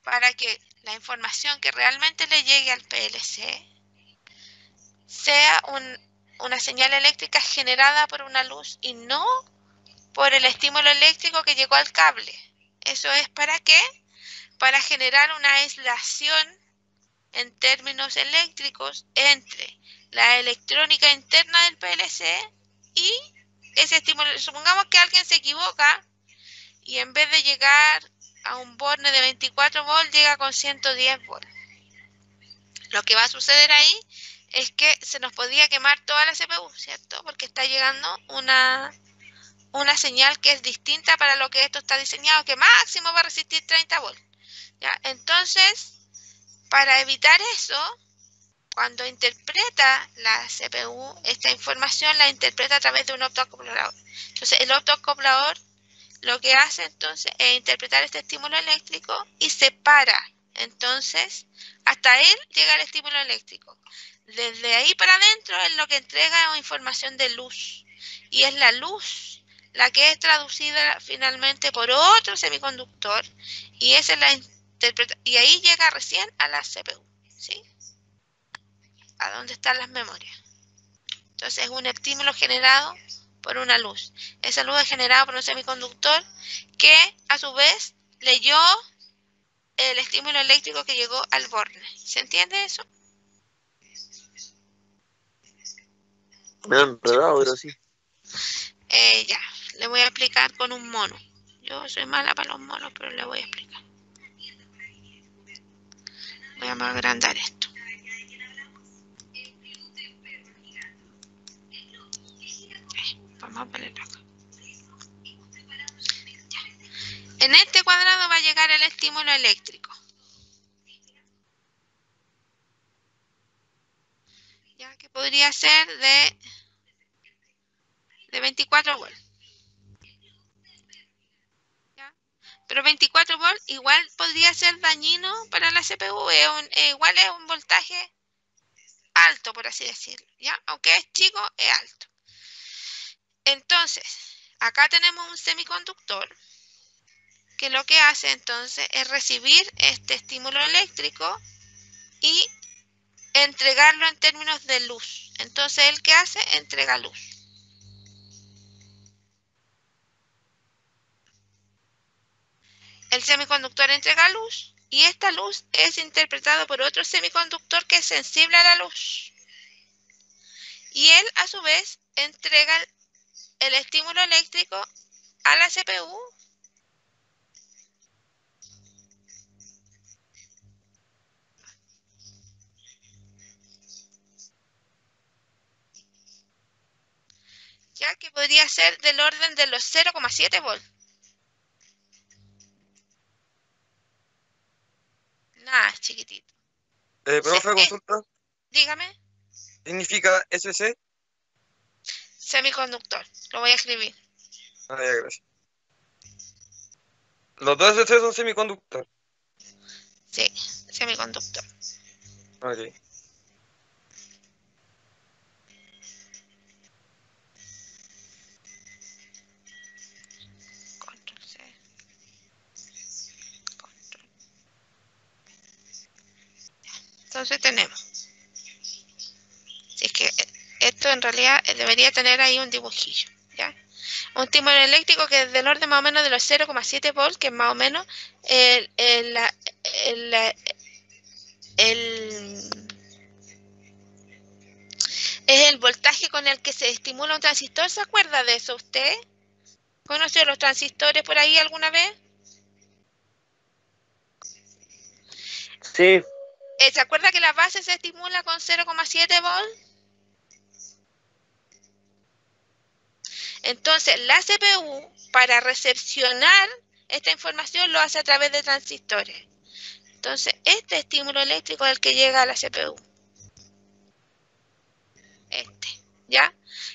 Para que la información que realmente le llegue al PLC sea una señal eléctrica generada por una luz y no por el estímulo eléctrico que llegó al cable. ¿Eso es para qué? Para generar una aislación en términos eléctricos entre la electrónica interna del PLC y ese estímulo. Supongamos que alguien se equivoca y en vez de llegar a un borne de 24 volts llega con 110 volts. Lo que va a suceder ahí es que se nos podría quemar toda la CPU, ¿cierto? Porque está llegando una señal que es distinta para lo que esto está diseñado, que máximo va a resistir 30 volts. ¿Ya? Entonces, para evitar eso, cuando interpreta la CPU, esta información la interpreta a través de un optoacoplador. Entonces, el optoacoplador lo que hace entonces es interpretar este estímulo eléctrico y separa. Entonces, hasta él llega el estímulo eléctrico. Desde ahí para adentro es lo que entrega información de luz. Y es la luz la que es traducida finalmente por otro semiconductor. Y esa es la y ahí llega recién a la CPU. ¿Sí? a donde están las memorias. Entonces es un estímulo generado por una luz. Esa luz es generada por un semiconductor que a su vez leyó el estímulo eléctrico que llegó al borde. ¿Se entiende eso? Me han enredado, pero sí. Ya, le voy a explicar con un mono. Yo soy mala para los monos, pero le voy a explicar. Voy a agrandar esto. Vamos a ponerlo acá. Ya. En este cuadrado va a llegar el estímulo eléctrico. Ya que podría ser de 24 volts. ¿Ya? Pero 24 volts igual podría ser dañino para la CPU. Igual es un voltaje alto, por así decirlo. ¿Ya? Aunque es chico, es alto. Entonces, acá tenemos un semiconductor que lo que hace entonces es recibir este estímulo eléctrico y entregarlo en términos de luz. Entonces, ¿el qué hace? Entrega luz. El semiconductor entrega luz y esta luz es interpretada por otro semiconductor que es sensible a la luz. Y él, a su vez, entrega el estímulo eléctrico a la CPU. Ya que podría ser del orden de los 0,7 volts. Nada, chiquitito. Profe, consulta. Dígame. ¿Significa SC? Semiconductor. Lo voy a escribir. Ah, ya, gracias. ¿Los dos SC son semiconductor? Sí, semiconductor. Ok. Control C. Control. Ya. Entonces tenemos. Si es que esto en realidad debería tener ahí un dibujillo. ¿Ya? Un estímulo eléctrico que es del orden más o menos de los 0,7 volts, que es más o menos es el voltaje con el que se estimula un transistor. ¿Se acuerda de eso usted? ¿Conoció los transistores por ahí alguna vez? Sí. ¿Se acuerda que la base se estimula con 0,7 volts? Entonces, la CPU, para recepcionar esta información, lo hace a través de transistores. Entonces, este estímulo eléctrico es el que llega a la CPU. ¿Ya?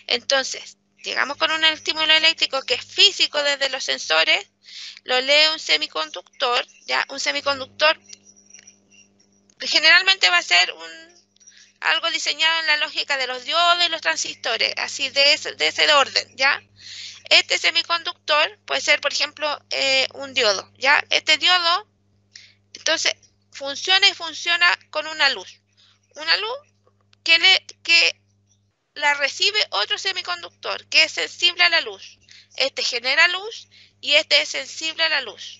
Entonces, llegamos con un estímulo eléctrico que es físico desde los sensores, lo lee un semiconductor, ¿ya? Un semiconductor que generalmente va a ser algo diseñado en la lógica de los diodos y los transistores, así de ese orden, ¿ya? Este semiconductor puede ser, por ejemplo, un diodo, ¿ya? Este diodo, entonces, funciona con una luz que la recibe otro semiconductor, que es sensible a la luz. Este genera luz y este es sensible a la luz.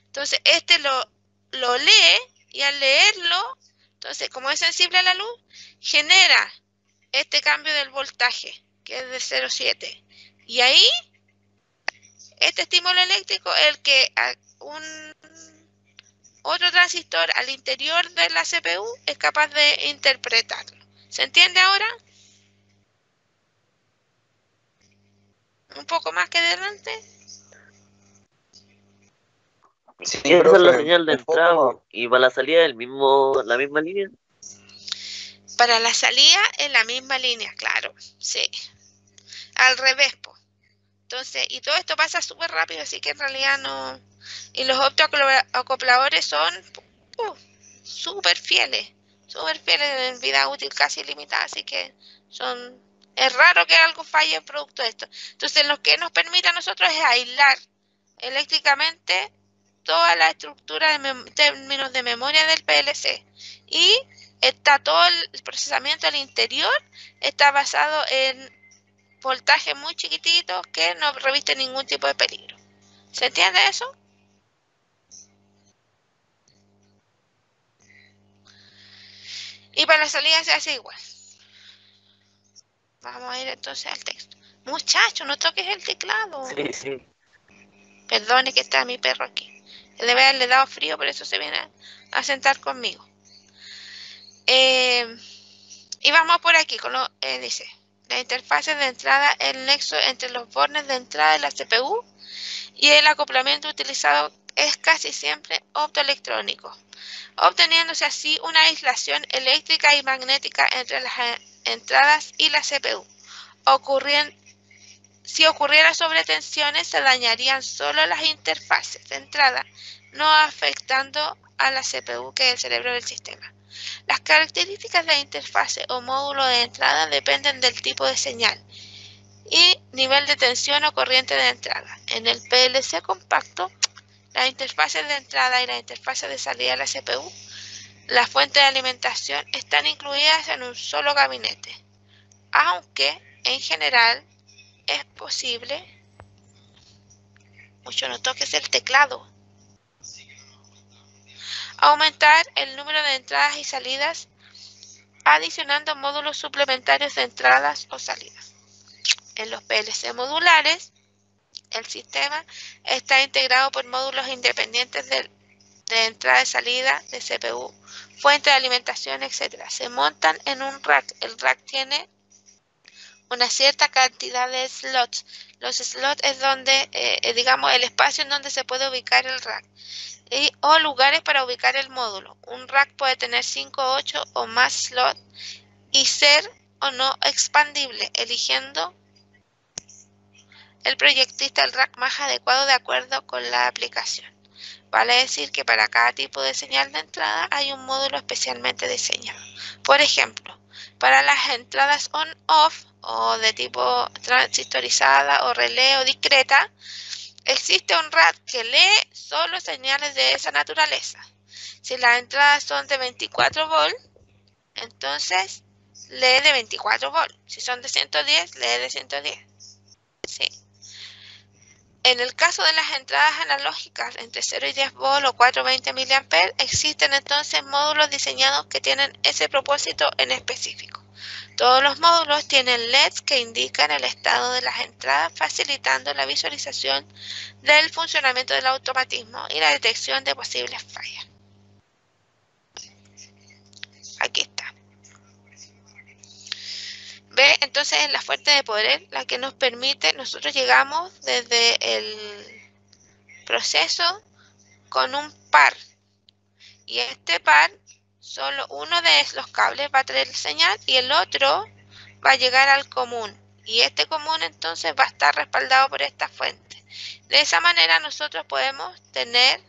Entonces, este lo lee y al leerlo, entonces, como es sensible a la luz, genera este cambio del voltaje, que es de 0,7. Y ahí, este estímulo eléctrico es el que otro transistor al interior de la CPU es capaz de interpretarlo. ¿Se entiende ahora? Un poco más que delante. Sí, esa es la señal de entrada y para la salida la misma línea. Para la salida es la misma línea, claro, sí. Al revés, po. Entonces, y todo esto pasa súper rápido, así que en realidad no. Y los optoacopladores son súper fieles en vida útil casi ilimitada, así que es raro que algo falle producto de esto. Entonces, lo que nos permite a nosotros es aislar eléctricamente toda la estructura en términos de memoria del PLC y está todo el procesamiento al interior, está basado en voltajes muy chiquititos que no revisten ningún tipo de peligro. ¿Se entiende eso? Y para la salida se hace igual. Vamos a ir entonces al texto. Muchacho, no toques el teclado. Sí. Perdone que está mi perro aquí. Le debe haberle dado frío, por eso se viene a sentar conmigo. Y vamos por aquí, con lo dice, la interfaz de entrada, el nexo entre los bornes de entrada de la CPU y el acoplamiento utilizado es casi siempre optoelectrónico, obteniéndose así una aislación eléctrica y magnética entre las entradas y la CPU. Si ocurriera sobretensiones, se dañarían solo las interfaces de entrada, no afectando a la CPU, que es el cerebro del sistema. Las características de la interfase o módulo de entrada dependen del tipo de señal y nivel de tensión o corriente de entrada. En el PLC compacto, las interfaces de entrada y la interfase de salida de la CPU, la fuente de alimentación, están incluidas en un solo gabinete, aunque en general es posible, mucho no toques el teclado, aumentar el número de entradas y salidas adicionando módulos suplementarios de entradas o salidas. En los PLC modulares, el sistema está integrado por módulos independientes de entrada y salida de CPU, fuente de alimentación, etc. Se montan en un rack. El rack tiene una cierta cantidad de slots. Los slots es donde, digamos, el espacio en donde se puede ubicar el rack. O lugares para ubicar el módulo. Un rack puede tener 5, 8 o más slots y ser o no expandible, eligiendo el proyectista el rack más adecuado de acuerdo con la aplicación. Vale decir que para cada tipo de señal de entrada hay un módulo especialmente diseñado. Por ejemplo, para las entradas on-off o de tipo transistorizada o relé o discreta, existe un rack que lee solo señales de esa naturaleza. Si las entradas son de 24 volts, entonces lee de 24 volts. Si son de 110, lee de 110. Sí. En el caso de las entradas analógicas entre 0 y 10 volts o 420 mA, existen entonces módulos diseñados que tienen ese propósito en específico. Todos los módulos tienen LEDs que indican el estado de las entradas, facilitando la visualización del funcionamiento del automatismo y la detección de posibles fallas. Aquí está. Ve, entonces es la fuente de poder la que nos permite, nosotros llegamos desde el proceso con un par. Y este par, solo uno de los cables va a traer señal y el otro va a llegar al común. Y este común entonces va a estar respaldado por esta fuente. De esa manera nosotros podemos tener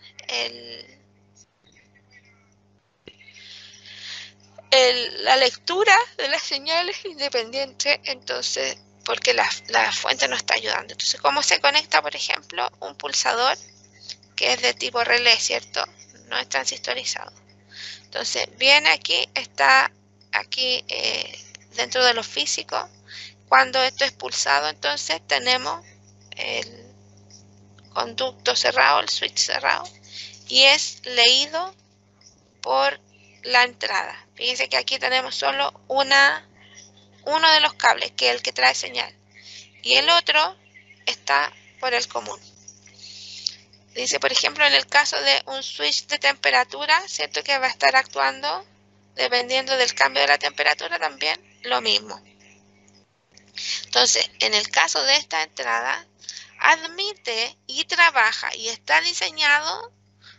la lectura de las señales independiente, entonces, porque la fuente nos está ayudando. Entonces, ¿cómo se conecta, por ejemplo, un pulsador que es de tipo relé, ¿cierto? No es transistorizado. Entonces, viene aquí, está aquí dentro de lo físico. Cuando esto es pulsado, entonces tenemos el conducto cerrado, el switch cerrado, y es leído por la entrada. Fíjense que aquí tenemos solo uno de los cables, que es el que trae señal, y el otro está por el común. Dice, por ejemplo, en el caso de un switch de temperatura, ¿cierto? Que va a estar actuando dependiendo del cambio de la temperatura, también lo mismo. Entonces, en el caso de esta entrada, admite y trabaja y está diseñado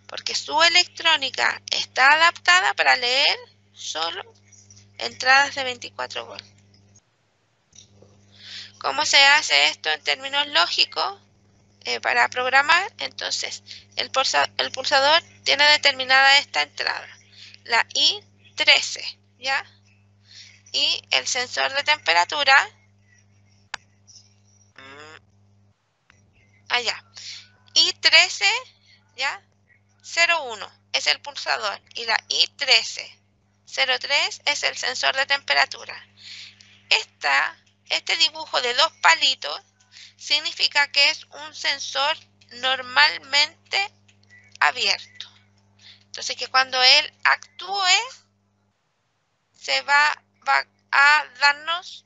porque su electrónica está adaptada para leer solo entradas de 24 volts. ¿Cómo se hace esto en términos lógicos? Para programar, entonces, el pulsador tiene determinada esta entrada, la I13, ¿ya? Y el sensor de temperatura, allá, I13, ¿ya? 01 es el pulsador y la I13 03 es el sensor de temperatura. Este dibujo de dos palitos significa que es un sensor normalmente abierto. Entonces que cuando él actúe se va a darnos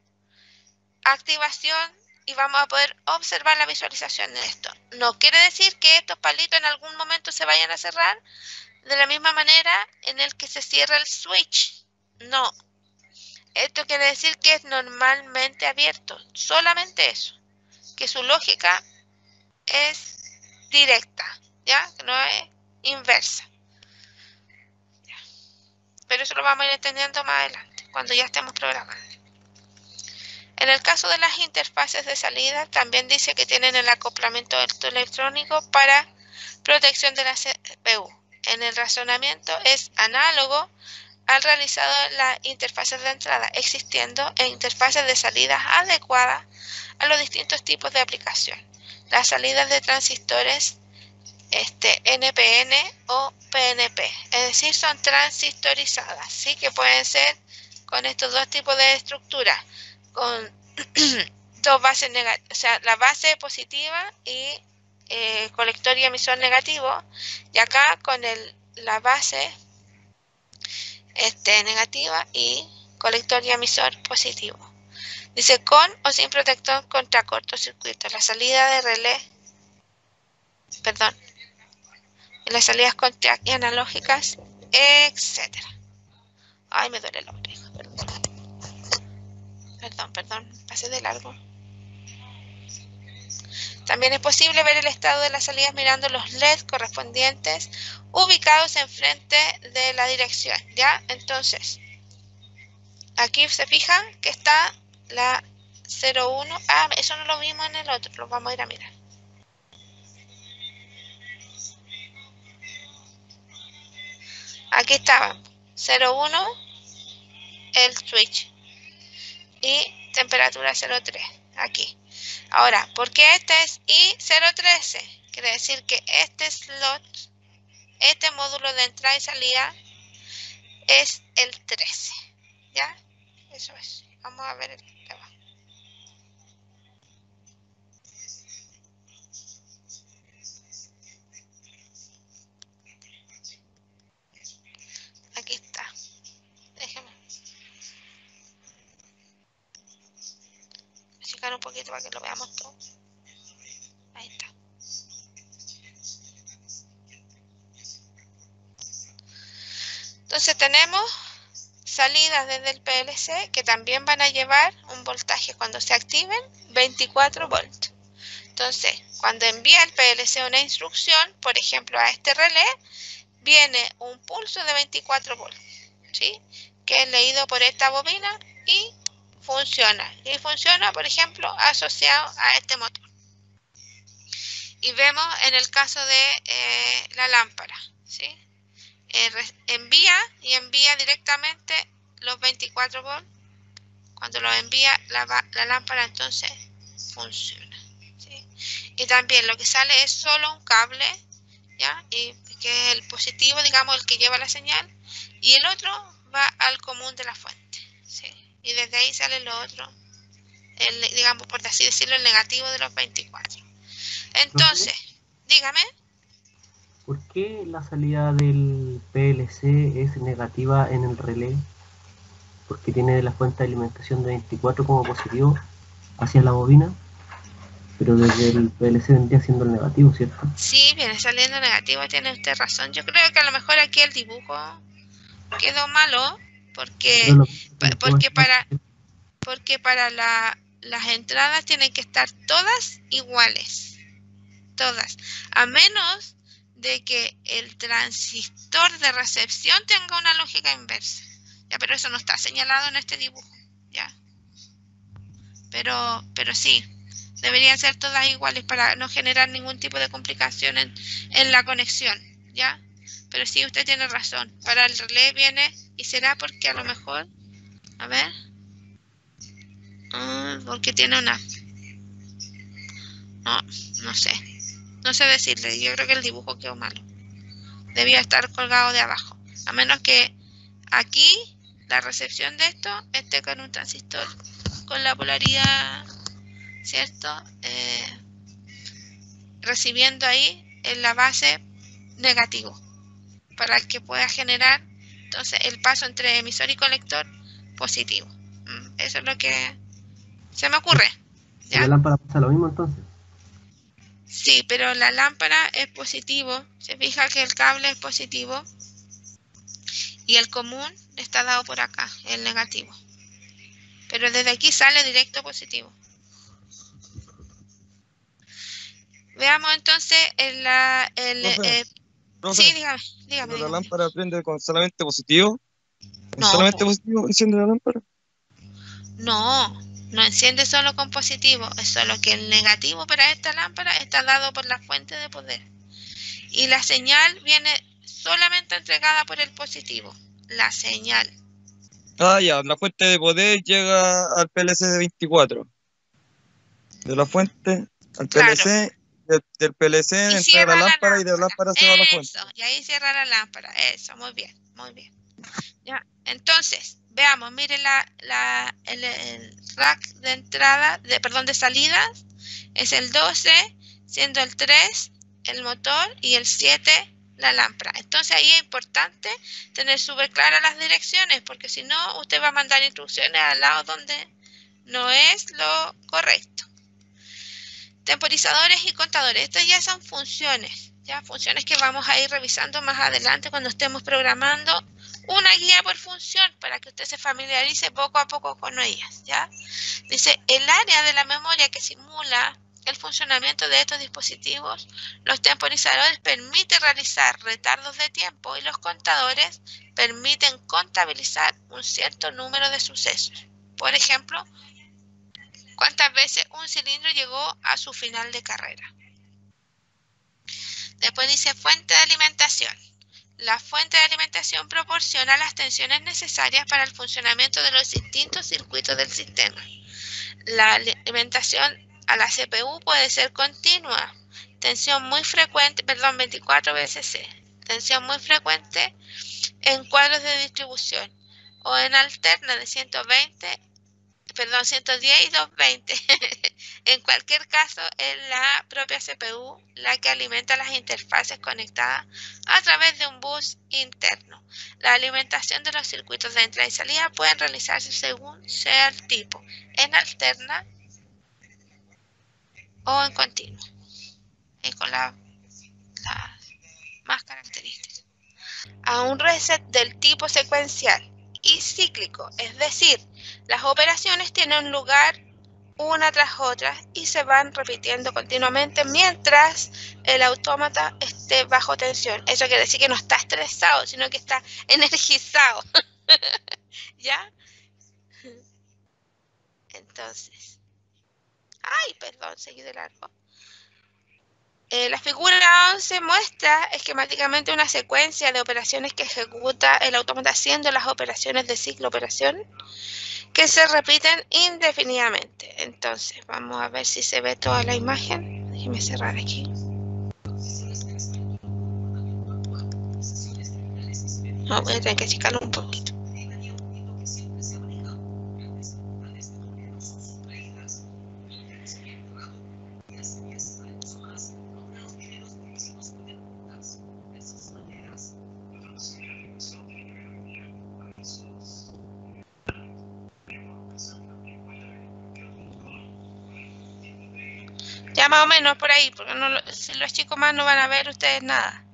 activación y vamos a poder observar la visualización de esto. No quiere decir que estos palitos en algún momento se vayan a cerrar de la misma manera en el que se cierra el switch. No. Esto quiere decir que es normalmente abierto. Solamente eso. Que su lógica es directa, ¿ya? Que no es inversa. ¿Ya? Pero eso lo vamos a ir entendiendo más adelante, cuando ya estemos programando. En el caso de las interfaces de salida, también dice que tienen el acoplamiento electrónico para protección de la CPU. En el razonamiento es análogo al realizado en las interfaces de entrada, existiendo interfaces de salida adecuadas a los distintos tipos de aplicación. Las salidas de transistores NPN o PNP, es decir, son transistorizadas, ¿sí? Que pueden ser con estos dos tipos de estructuras, con dos bases negativas, o sea, la base positiva y colector y emisor negativo, y acá con la base negativa y colector y emisor positivo. Dice con o sin protector contra cortocircuito. La salida de relé, perdón, las salidas contact y analógicas, etcétera. Ay, me duele la oreja, perdón, pasé de largo. También es posible ver el estado de las salidas mirando los LED correspondientes ubicados enfrente de la dirección, ¿ya? Entonces, aquí se fijan que está la 01. Ah, eso no lo vimos en el otro, lo vamos a ir a mirar. Aquí estaba 01, el switch, y temperatura 03, aquí. Ahora, ¿por qué este es I013? Quiere decir que este slot, este módulo de entrada y salida es el 13, ¿ya? Eso es. Vamos a ver el tema. Aquí está. Déjeme achicar un poquito para que lo veamos todo. Ahí está. Entonces tenemos salidas desde el PLC que también van a llevar un voltaje cuando se activen 24 volts. Entonces, cuando envía el PLC una instrucción, por ejemplo a este relé, viene un pulso de 24 volts, ¿sí? Que es leído por esta bobina y funciona. Y funciona, por ejemplo, asociado a este motor. Y vemos en el caso de la lámpara, ¿sí? Envía directamente los 24 volts. Cuando lo envía la lámpara, entonces funciona, ¿sí? Y también lo que sale es solo un cable, ¿ya? Y que es el positivo, digamos, el que lleva la señal, y el otro va al común de la fuente, ¿sí? Y desde ahí sale lo otro, digamos, por así decirlo, el negativo de los 24. Entonces, dígame. ¿Por qué la salida del PLC es negativa en el relé? Porque tiene la fuente de alimentación de 24 como positivo hacia la bobina, pero desde el PLC vendría siendo el negativo, ¿cierto? Sí, viene saliendo negativo, tiene usted razón. Yo creo que a lo mejor aquí el dibujo quedó malo, porque para las entradas tienen que estar todas iguales, todas, a menos de que el transistor de recepción tenga una lógica inversa, ya, pero eso no está señalado en este dibujo, ya, pero sí, deberían ser todas iguales para no generar ningún tipo de complicación en la conexión, ya, pero sí, usted tiene razón, para el relé viene, y será porque a lo mejor, a ver, porque tiene una, no sé decirle, yo creo que el dibujo quedó malo. Debía estar colgado de abajo. A menos que aquí la recepción de esto esté con un transistor con la polaridad, ¿cierto? Recibiendo ahí en la base negativo, para que pueda generar entonces el paso entre emisor y colector positivo. Eso es lo que se me ocurre. ¿Ya? ¿La lámpara pasa lo mismo entonces? Sí, pero la lámpara es positivo. Se fija que el cable es positivo y el común está dado por acá, el negativo. Pero desde aquí sale directo positivo. Veamos entonces Profe, sí, dígame. ¿la lámpara prende con solamente positivo? ¿Con No, solamente positivo enciende la lámpara? no enciende solo con positivo, es solo que el negativo para esta lámpara está dado por la fuente de poder. Y la señal viene solamente entregada por el positivo, la señal. Ah, ya, la fuente de poder llega al PLC de 24. De la fuente al PLC, del PLC entra a la lámpara y de la lámpara se va a la fuente. Eso, y ahí cierra la lámpara, eso, muy bien. Ya, entonces, veamos, miren el rack de entrada, de salidas, es el 12, siendo el 3 el motor y el 7 la lámpara. Entonces ahí es importante tener súper claras las direcciones, porque si no, usted va a mandar instrucciones al lado donde no es lo correcto. Temporizadores y contadores, estas ya son funciones, funciones que vamos a ir revisando más adelante cuando estemos programando una guía por función para que usted se familiarice poco a poco con ellas, ¿ya? Dice, el área de la memoria que simula el funcionamiento de estos dispositivos, los temporizadores permiten realizar retardos de tiempo y los contadores permiten contabilizar un cierto número de sucesos. Por ejemplo, cuántas veces un cilindro llegó a su final de carrera. Después dice fuente de alimentación. La fuente de alimentación proporciona las tensiones necesarias para el funcionamiento de los distintos circuitos del sistema. La alimentación a la CPU puede ser continua, tensión muy frecuente, 24 VCC, tensión muy frecuente en cuadros de distribución, o en alterna de 110 y 220. En cualquier caso, es la propia CPU la que alimenta las interfaces conectadas a través de un bus interno. La alimentación de los circuitos de entrada y salida pueden realizarse según sea el tipo, en alterna o en continuo, y con las más características. A un reset del tipo secuencial y cíclico, es decir, las operaciones tienen lugar una tras otra y se van repitiendo continuamente mientras el autómata esté bajo tensión. Eso quiere decir que no está estresado, sino que está energizado. ¿Ya? Entonces, seguí de largo. La figura 11 muestra esquemáticamente una secuencia de operaciones que ejecuta el autómata haciendo las operaciones de ciclo operación que se repiten indefinidamente. Entonces, vamos a ver si se ve toda la imagen. Déjeme cerrar aquí. No, voy a tener que achicarlo un poquito. Ya más o menos por ahí, porque si los chicos más no van a ver ustedes nada.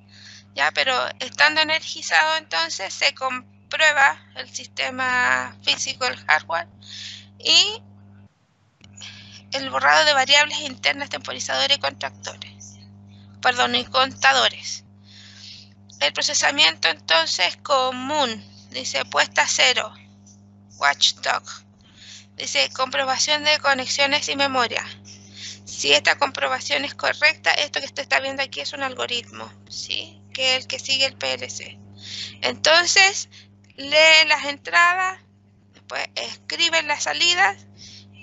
Ya, pero estando energizado entonces se comprueba el sistema físico, el hardware, y el borrado de variables internas, temporizadores y y contadores. El procesamiento entonces común, dice puesta a cero, watchdog, dice comprobación de conexiones y memoria. Si esta comprobación es correcta, esto que usted está viendo aquí es un algoritmo, ¿sí? Que es el que sigue el PLC. Entonces, lee las entradas, después escribe las salidas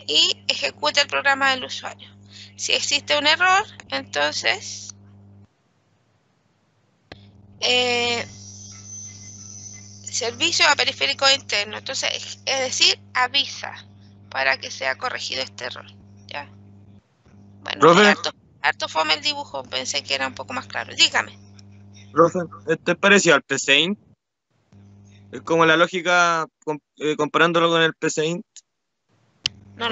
y ejecuta el programa del usuario. Si existe un error, entonces servicio a periférico interno. Entonces, es decir, avisa para que sea corregido este error. ¿Ya? Bueno, Profe. harto fome el dibujo, pensé que era un poco más claro. Dígame. Profe, ¿esto es parecido al PCInt? Es como la lógica comparándolo con el PCInt. No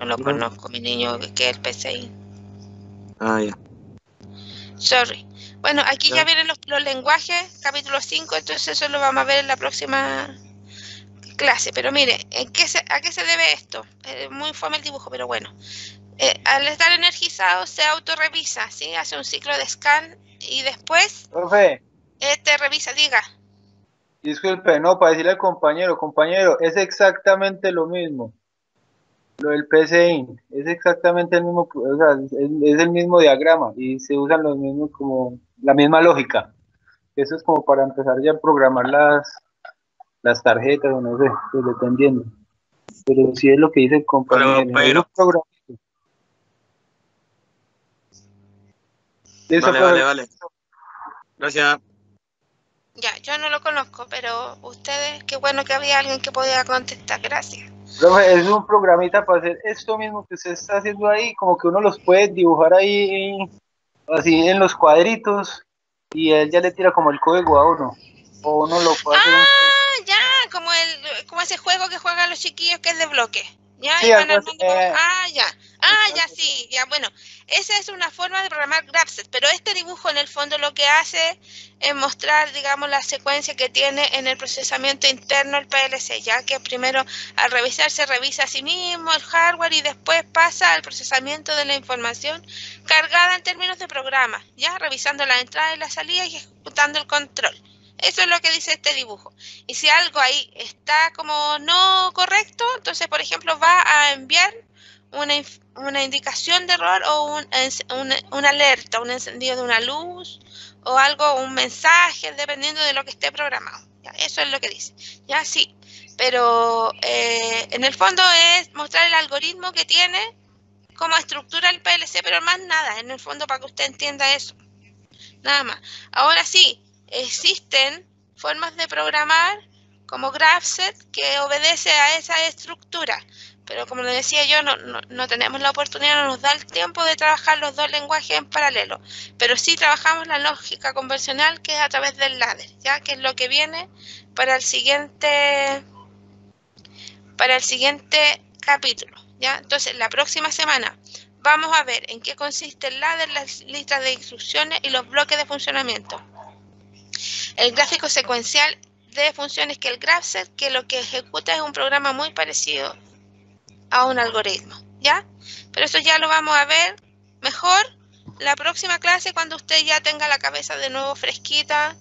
lo conozco, mi niño, que es el PCI. Ah, ya. Sorry. Bueno, aquí ya vienen los lenguajes, capítulo 5, entonces eso lo vamos a ver en la próxima clase. Pero mire, ¿a qué se debe esto? Muy fome el dibujo, pero bueno. Al estar energizado se autorrevisa, ¿sí? Hace un ciclo de scan y después Profe, revisa, diga. disculpe, no, para decirle al compañero, es exactamente lo mismo. Lo del PCI es exactamente el mismo, o sea, es el mismo diagrama y se usan los mismos como la misma lógica. Eso es como para empezar ya a programar las tarjetas o no sé, pues dependiendo. Pero sí es lo que dice el compañero. Vale. Gracias. Ya, yo no lo conozco, pero ustedes, qué bueno que había alguien que podía contestar. Gracias. Profe, es un programita para hacer esto mismo que usted está haciendo ahí, como que uno los puede dibujar ahí, así en los cuadritos, y él ya le tira como el código a uno, o uno lo puede hacer. Ya, como ese juego que juegan los chiquillos que es de bloque. Ya, sí, y van armando sí, ya, bueno, esa es una forma de programar Graphics, pero este dibujo en el fondo lo que hace es mostrar, digamos, la secuencia que tiene en el procesamiento interno el PLC, ya que primero al revisar se revisa a sí mismo el hardware y después pasa al procesamiento de la información cargada en términos de programa, ya revisando la entrada y la salida y ejecutando el control. Eso es lo que dice este dibujo. Y si algo ahí está como no correcto, entonces, por ejemplo, va a enviar una indicación de error o una alerta, un encendido de una luz o algo, un mensaje, dependiendo de lo que esté programado. ¿Ya? Eso es lo que dice. Ya sí, pero en el fondo es mostrar el algoritmo que tiene, cómo estructura el PLC, pero más nada, en el fondo para que usted entienda eso. Nada más. Ahora sí, existen formas de programar como Graphics que obedece a esa estructura, pero como le decía yo, no tenemos la oportunidad, no nos da el tiempo de trabajar los dos lenguajes en paralelo, pero sí trabajamos la lógica convencional que es a través del ladder, ya que es lo que viene para el siguiente capítulo, ¿ya? Entonces, la próxima semana vamos a ver en qué consiste el ladder, las listas de instrucciones y los bloques de funcionamiento. El gráfico secuencial de funciones que el Graphics, que lo que ejecuta es un programa muy parecido a un algoritmo, ¿ya? Pero eso ya lo vamos a ver mejor la próxima clase cuando usted ya tenga la cabeza de nuevo fresquita